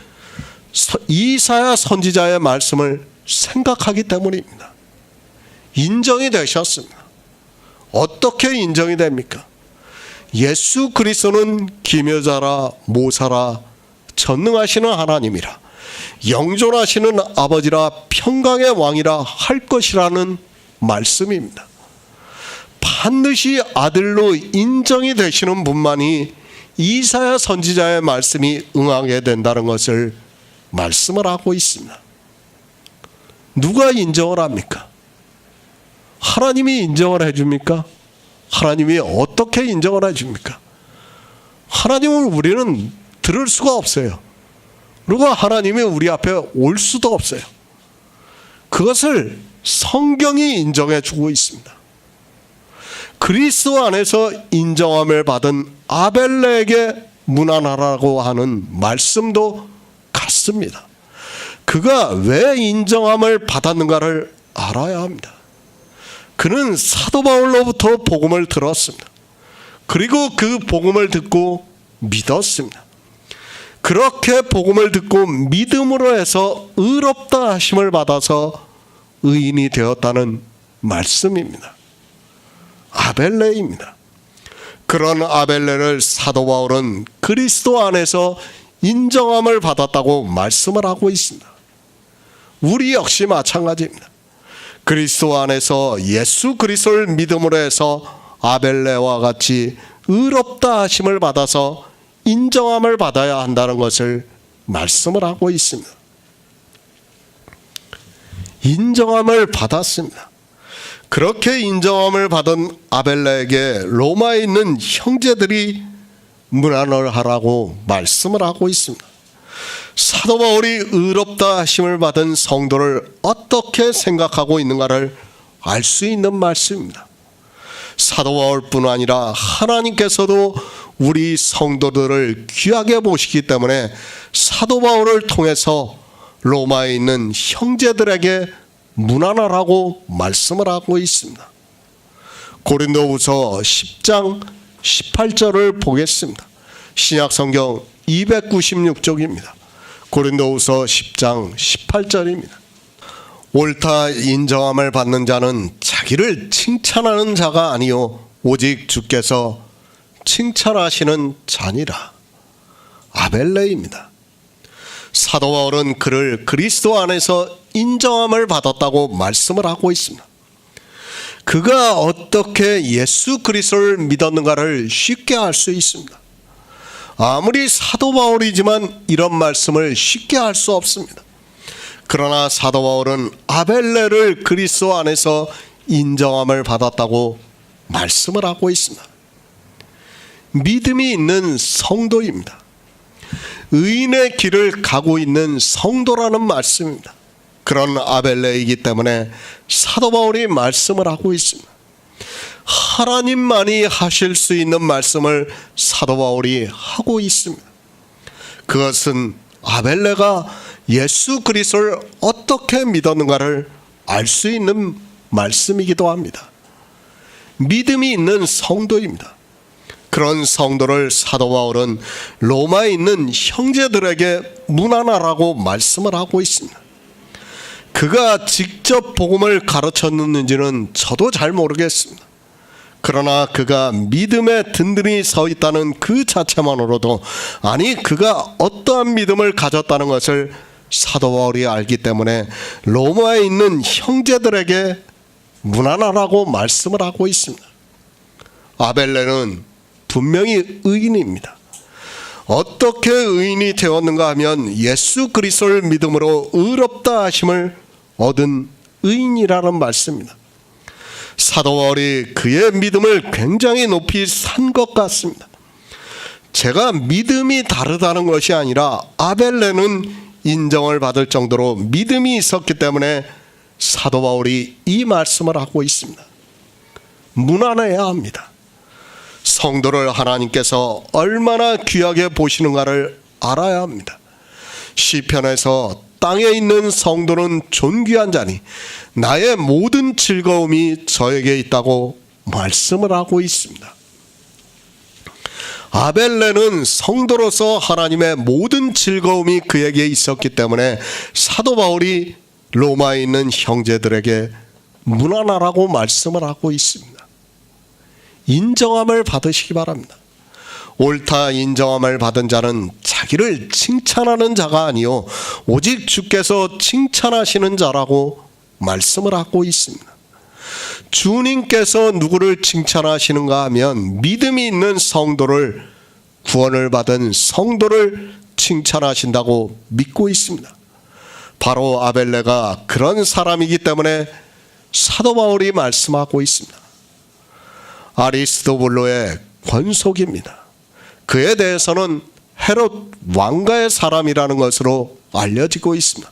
이사야 선지자의 말씀을 생각하기 때문입니다. 인정이 되셨습니다. 어떻게 인정이 됩니까? 예수 그리스도는 기묘자라 모사라 전능하시는 하나님이라 영존하시는 아버지라 평강의 왕이라 할 것이라는 말씀입니다. 반드시 아들로 인정이 되시는 분만이 이사야 선지자의 말씀이 응하게 된다는 것을 말씀을 하고 있습니다. 누가 인정을 합니까? 하나님이 인정을 해줍니까? 하나님이 어떻게 인정을 해줍니까? 하나님을 우리는 들을 수가 없어요. 그리고 하나님이 우리 앞에 올 수도 없어요. 그것을 성경이 인정해 주고 있습니다. 그리스도 안에서 인정함을 받은 아벨레에게 문안하라고 하는 말씀도 같습니다. 그가 왜 인정함을 받았는가를 알아야 합니다. 그는 사도 바울로부터 복음을 들었습니다. 그리고 그 복음을 듣고 믿었습니다. 그렇게 복음을 듣고 믿음으로 해서 의롭다 하심을 받아서 의인이 되었다는 말씀입니다. 아벨레입니다. 그런 아벨레를 사도 바울은 그리스도 안에서 인정함을 받았다고 말씀을 하고 있습니다. 우리 역시 마찬가지입니다. 그리스도 안에서 예수 그리스도를 믿음으로 해서 아벨레와 같이 의롭다 하심을 받아서 인정함을 받아야 한다는 것을 말씀을 하고 있습니다. 인정함을 받았습니다. 그렇게 인정함을 받은 아벨레에게 로마에 있는 형제들이 문안을 하라고 말씀을 하고 있습니다. 사도 바울이 의롭다 하심을 받은 성도를 어떻게 생각하고 있는가를 알 수 있는 말씀입니다. 사도 바울뿐 아니라 하나님께서도 우리 성도들을 귀하게 보시기 때문에 사도 바울을 통해서 로마에 있는 형제들에게 문안을 하고 말씀을 하고 있습니다. 고린도후서 10장 18절을 보겠습니다. 신약성경 296쪽입니다. 고린도후서 10장 18절입니다. 옳다 인정함을 받는 자는 자기를 칭찬하는 자가 아니요 오직 주께서 칭찬하시는 자니라. 아벨레입니다. 사도 바울은 그를 그리스도 안에서 인정함을 받았다고 말씀을 하고 있습니다. 그가 어떻게 예수 그리스도를 믿었는가를 쉽게 알 수 있습니다. 아무리 사도 바울이지만 이런 말씀을 쉽게 할 수 없습니다. 그러나 사도 바울은 아벨레를 그리스도 안에서 인정함을 받았다고 말씀을 하고 있습니다. 믿음이 있는 성도입니다. 의인의 길을 가고 있는 성도라는 말씀입니다. 그런 아벨레이기 때문에 사도 바울이 말씀을 하고 있습니다. 하나님만이 하실 수 있는 말씀을 사도 바울이 하고 있습니다. 그것은 아벨레가 예수 그리스도를 어떻게 믿었는가를 알 수 있는 말씀이기도 합니다. 믿음이 있는 성도입니다. 그런 성도를 사도 바울은 로마에 있는 형제들에게 문안하라고 말씀을 하고 있습니다. 그가 직접 복음을 가르쳤는지는 저도 잘 모르겠습니다. 그러나 그가 믿음에 든든히 서 있다는 그 자체만으로도, 아니 그가 어떠한 믿음을 가졌다는 것을 사도 바울이 알기 때문에 로마에 있는 형제들에게 문안하라고 말씀을 하고 있습니다. 아벨레는 분명히 의인입니다. 어떻게 의인이 되었는가 하면 예수 그리스도를 믿음으로 의롭다 하심을 얻은 의인이라는 말씀입니다. 사도 바울이 그의 믿음을 굉장히 높이 산 것 같습니다. 제가 믿음이 다르다는 것이 아니라 아벨레는 인정을 받을 정도로 믿음이 있었기 때문에 사도 바울이 이 말씀을 하고 있습니다. 문안해야 합니다. 성도를 하나님께서 얼마나 귀하게 보시는가를 알아야 합니다. 시편에서 땅에 있는 성도는 존귀한 자니 나의 모든 즐거움이 저에게 있다고 말씀을 하고 있습니다. 아벨레는 성도로서 하나님의 모든 즐거움이 그에게 있었기 때문에 사도 바울이 로마에 있는 형제들에게 문안하라고 말씀을 하고 있습니다. 인정함을 받으시기 바랍니다. 옳다 인정함을 받은 자는 자기를 칭찬하는 자가 아니요 오직 주께서 칭찬하시는 자라고 말씀을 하고 있습니다. 주님께서 누구를 칭찬하시는가 하면 믿음이 있는 성도를, 구원을 받은 성도를 칭찬하신다고 믿고 있습니다. 바로 아벨레가 그런 사람이기 때문에 사도 바울이 말씀하고 있습니다. 아리스도블로의 권속입니다. 그에 대해서는 헤롯 왕가의 사람이라는 것으로 알려지고 있습니다.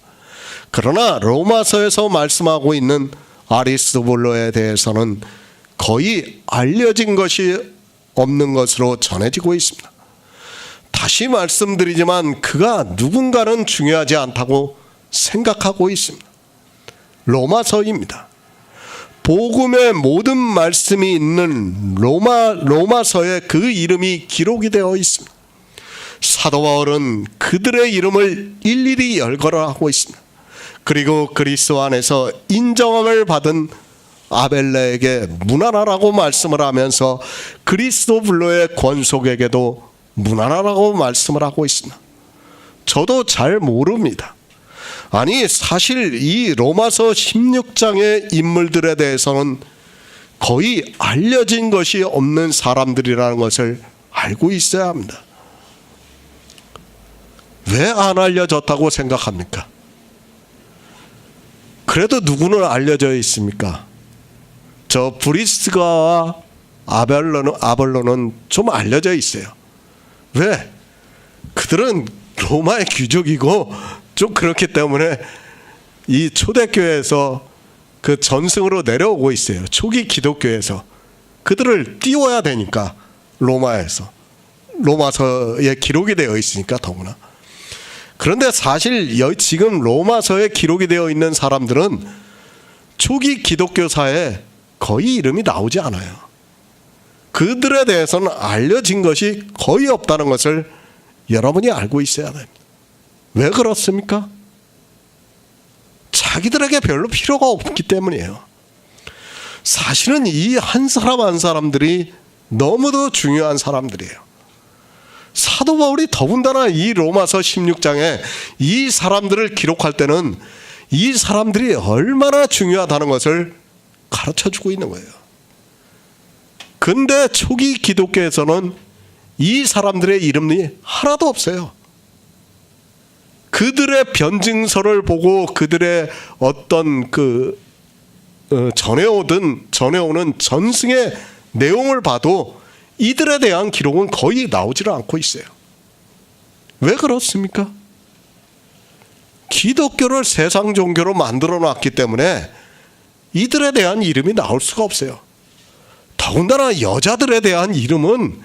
그러나 로마서에서 말씀하고 있는 아리스도블로에 대해서는 거의 알려진 것이 없는 것으로 전해지고 있습니다. 다시 말씀드리지만 그가 누군가는 중요하지 않다고 생각하고 있습니다. 로마서입니다. 복음의 모든 말씀이 있는 로마서에 그 이름이 기록이 되어 있습니다. 사도 바울은 그들의 이름을 일일이 열거하고 있습니다. 그리고 그리스도 안에서 인정함을 받은 아벨레에게 문안하라고 말씀을 하면서 그리스도블로의 권속에게도 문안하라고 말씀을 하고 있습니다. 저도 잘 모릅니다. 아니 사실 이 로마서 16장의 인물들에 대해서는 거의 알려진 것이 없는 사람들이라는 것을 알고 있어야 합니다. 왜 안 알려졌다고 생각합니까? 그래도 누구는 알려져 있습니까? 저 브리스가와 아벨로는 좀 알려져 있어요. 왜? 그들은 로마의 귀족이고 좀 그렇기 때문에 이 초대교회에서 그 전승으로 내려오고 있어요. 초기 기독교에서 그들을 띄워야 되니까 로마에서, 로마서에 기록이 되어 있으니까 더구나. 그런데 사실 지금 로마서에 기록이 되어 있는 사람들은 초기 기독교사에 거의 이름이 나오지 않아요. 그들에 대해서는 알려진 것이 거의 없다는 것을 여러분이 알고 있어야 됩니다. 왜 그렇습니까? 자기들에게 별로 필요가 없기 때문이에요. 사실은 이 한 사람 한 사람들이 너무도 중요한 사람들이에요. 사도 바울이 더군다나 이 로마서 16장에 이 사람들을 기록할 때는 이 사람들이 얼마나 중요하다는 것을 가르쳐주고 있는 거예요. 근데 초기 기독교에서는 이 사람들의 이름이 하나도 없어요. 그들의 변증서를 보고 그들의 어떤 전해오는 전승의 내용을 봐도 이들에 대한 기록은 거의 나오지를 않고 있어요. 왜 그렇습니까? 기독교를 세상 종교로 만들어 놨기 때문에 이들에 대한 이름이 나올 수가 없어요. 더군다나 여자들에 대한 이름은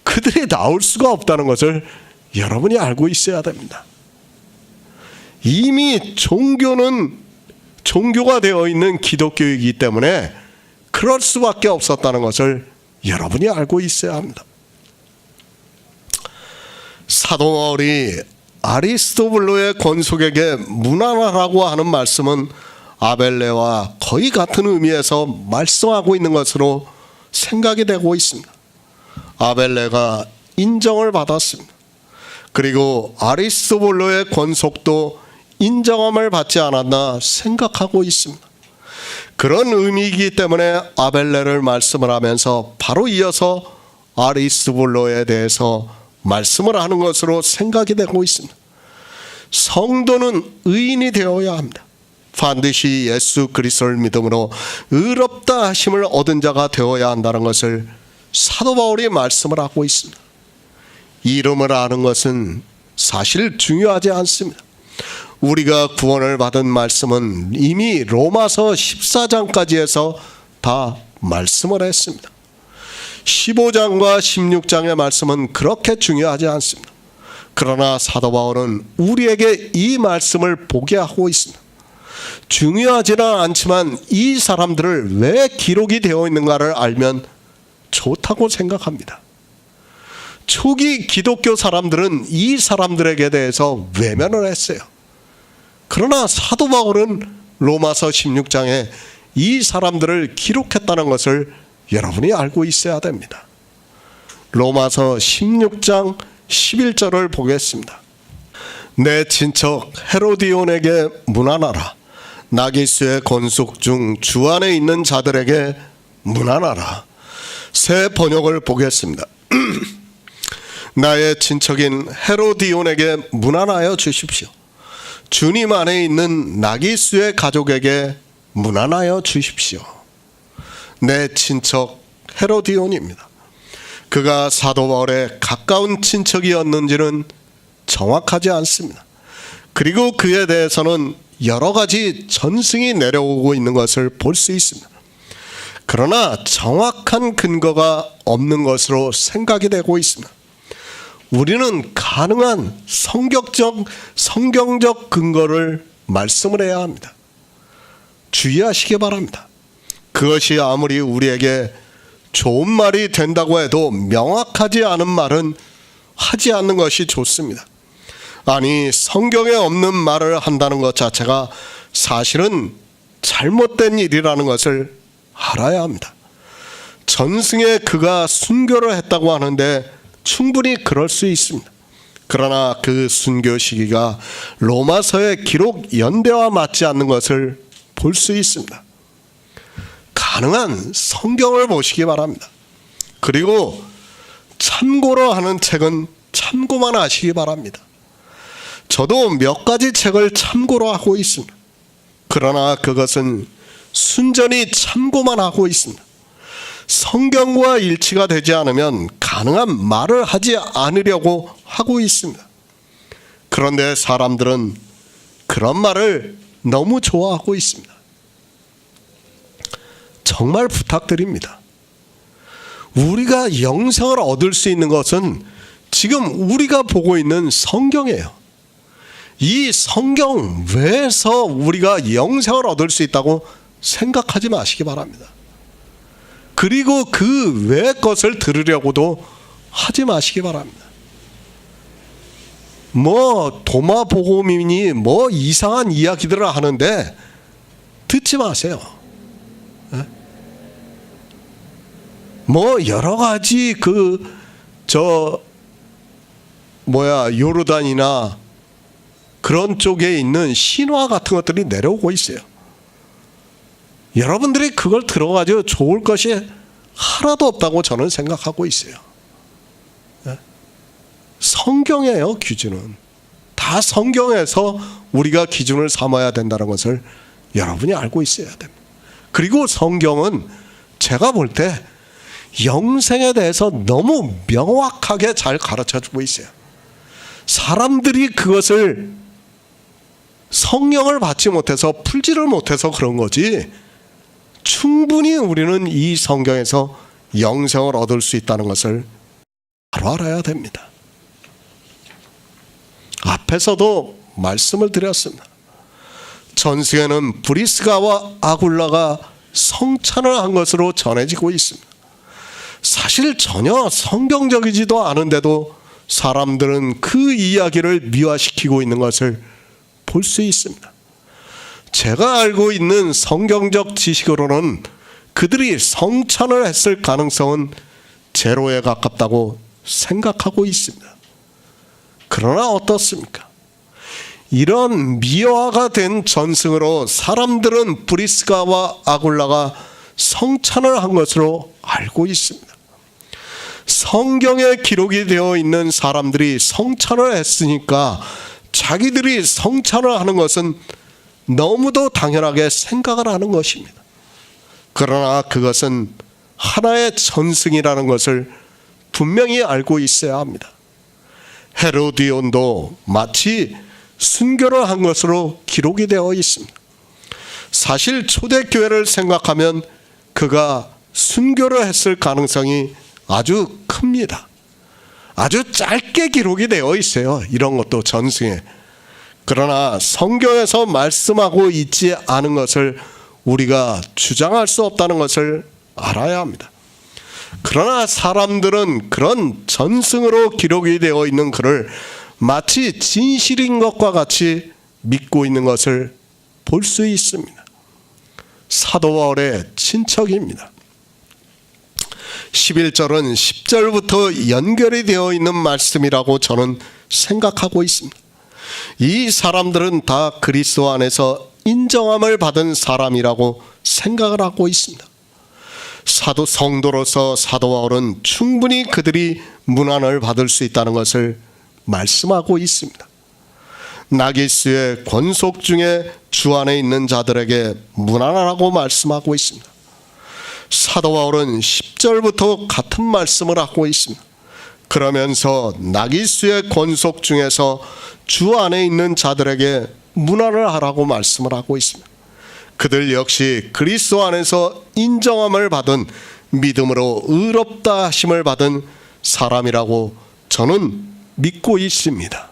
그들이 나올 수가 없다는 것을 여러분이 알고 있어야 됩니다. 이미 종교는 종교가 되어 있는 기독교이기 때문에 그럴 수밖에 없었다는 것을 여러분이 알고 있어야 합니다. 사도 바울이 아리스토블로의 권속에게 문안하라고 하는 말씀은 아벨레와 거의 같은 의미에서 말씀하고 있는 것으로 생각이 되고 있습니다. 아벨레가 인정을 받았습니다. 그리고 아리스토블로의 권속도 인정함을 받지 않았나 생각하고 있습니다. 그런 의미이기 때문에 아벨레를 말씀을 하면서 바로 이어서 아리스토블로에 대해서 말씀을 하는 것으로 생각이 되고 있습니다. 성도는 의인이 되어야 합니다. 반드시 예수 그리스도를 믿음으로 의롭다 하심을 얻은 자가 되어야 한다는 것을 사도 바울이 말씀을 하고 있습니다. 이름을 아는 것은 사실 중요하지 않습니다. 우리가 구원을 받은 말씀은 이미 로마서 14장까지 해서 다 말씀을 했습니다. 15장과 16장의 말씀은 그렇게 중요하지 않습니다. 그러나 사도 바울은 우리에게 이 말씀을 보게 하고 있습니다. 중요하지는 않지만 이 사람들을 왜 기록이 되어 있는가를 알면 좋다고 생각합니다. 초기 기독교 사람들은 이 사람들에게 대해서 외면을 했어요. 그러나 사도 바울은 로마서 16장에 이 사람들을 기록했다는 것을 여러분이 알고 있어야 됩니다. 로마서 16장 11절을 보겠습니다. 내 친척 헤로디온에게 문안하라. 나기스의 권속 중 주 안에 있는 자들에게 문안하라. 새 번역을 보겠습니다. 나의 친척인 헤로디온에게 문안하여 주십시오. 주님 안에 있는 나기스의 가족에게 문안하여 주십시오. 내 친척 헤로디온입니다. 그가 사도 바울의 가까운 친척이었는지는 정확하지 않습니다. 그리고 그에 대해서는 여러 가지 전승이 내려오고 있는 것을 볼 수 있습니다. 그러나 정확한 근거가 없는 것으로 생각이 되고 있습니다. 우리는 가능한 성경적 근거를 말씀을 해야 합니다. 주의하시기 바랍니다. 그것이 아무리 우리에게 좋은 말이 된다고 해도 명확하지 않은 말은 하지 않는 것이 좋습니다. 아니, 성경에 없는 말을 한다는 것 자체가 사실은 잘못된 일이라는 것을 알아야 합니다. 전승에 그가 순교를 했다고 하는데 충분히 그럴 수 있습니다. 그러나 그 순교 시기가 로마서의 기록 연대와 맞지 않는 것을 볼 수 있습니다. 가능한 성경을 보시기 바랍니다. 그리고 참고로 하는 책은 참고만 하시기 바랍니다. 저도 몇 가지 책을 참고로 하고 있습니다. 그러나 그것은 순전히 참고만 하고 있습니다. 성경과 일치가 되지 않으면 가능한 말을 하지 않으려고 하고 있습니다. 그런데 사람들은 그런 말을 너무 좋아하고 있습니다. 정말 부탁드립니다. 우리가 영생을 얻을 수 있는 것은 지금 우리가 보고 있는 성경이에요. 이 성경 외에서 우리가 영생을 얻을 수 있다고 생각하지 마시기 바랍니다. 그리고 그 외의 것을 들으려고도 하지 마시기 바랍니다. 도마복음이니 이상한 이야기들을 하는데 듣지 마세요. 여러 가지 요르단이나 그런 쪽에 있는 신화 같은 것들이 내려오고 있어요. 여러분들이 그걸 들어가지고 좋을 것이 하나도 없다고 저는 생각하고 있어요. 성경이에요, 기준은. 다 성경에서 우리가 기준을 삼아야 된다는 것을 여러분이 알고 있어야 됩니다. 그리고 성경은 제가 볼 때 영생에 대해서 너무 명확하게 잘 가르쳐주고 있어요. 사람들이 그것을 성령을 받지 못해서 풀지를 못해서 그런 거지, 충분히 우리는 이 성경에서 영생을 얻을 수 있다는 것을 바로 알아야 됩니다. 앞에서도 말씀을 드렸습니다. 전승에는 브리스가와 아굴라가 성찬을 한 것으로 전해지고 있습니다. 사실 전혀 성경적이지도 않은데도 사람들은 그 이야기를 미화시키고 있는 것을 볼 수 있습니다. 제가 알고 있는 성경적 지식으로는 그들이 성찬을 했을 가능성은 제로에 가깝다고 생각하고 있습니다. 그러나 어떻습니까? 이런 미화가 된 전승으로 사람들은 브리스가와 아굴라가 성찬을 한 것으로 알고 있습니다. 성경에 기록이 되어 있는 사람들이 성찬을 했으니까 자기들이 성찬을 하는 것은 너무도 당연하게 생각을 하는 것입니다. 그러나 그것은 하나의 전승이라는 것을 분명히 알고 있어야 합니다. 헤로디온도 마치 순교를 한 것으로 기록이 되어 있습니다. 사실 초대교회를 생각하면 그가 순교를 했을 가능성이 아주 큽니다. 아주 짧게 기록이 되어 있어요. 이런 것도 전승에. 그러나 성경에서 말씀하고 있지 않은 것을 우리가 주장할 수 없다는 것을 알아야 합니다. 그러나 사람들은 그런 전승으로 기록이 되어 있는 글을 마치 진실인 것과 같이 믿고 있는 것을 볼 수 있습니다. 사도 바울의 친척입니다. 11절은 10절부터 연결이 되어 있는 말씀이라고 저는 생각하고 있습니다. 이 사람들은 다 그리스도 안에서 인정함을 받은 사람이라고 생각을 하고 있습니다. 성도로서 사도 바울은 충분히 그들이 문안을 받을 수 있다는 것을 말씀하고 있습니다. 나기스의 권속 중에 주 안에 있는 자들에게 문안하라고 말씀하고 있습니다. 사도 바울은 10절부터 같은 말씀을 하고 있습니다. 그러면서 나기스의 권속 중에서 주 안에 있는 자들에게 문안을 하라고 말씀을 하고 있습니다. 그들 역시 그리스도 안에서 인정함을 받은, 믿음으로 의롭다 하심을 받은 사람이라고 저는 믿고 있습니다.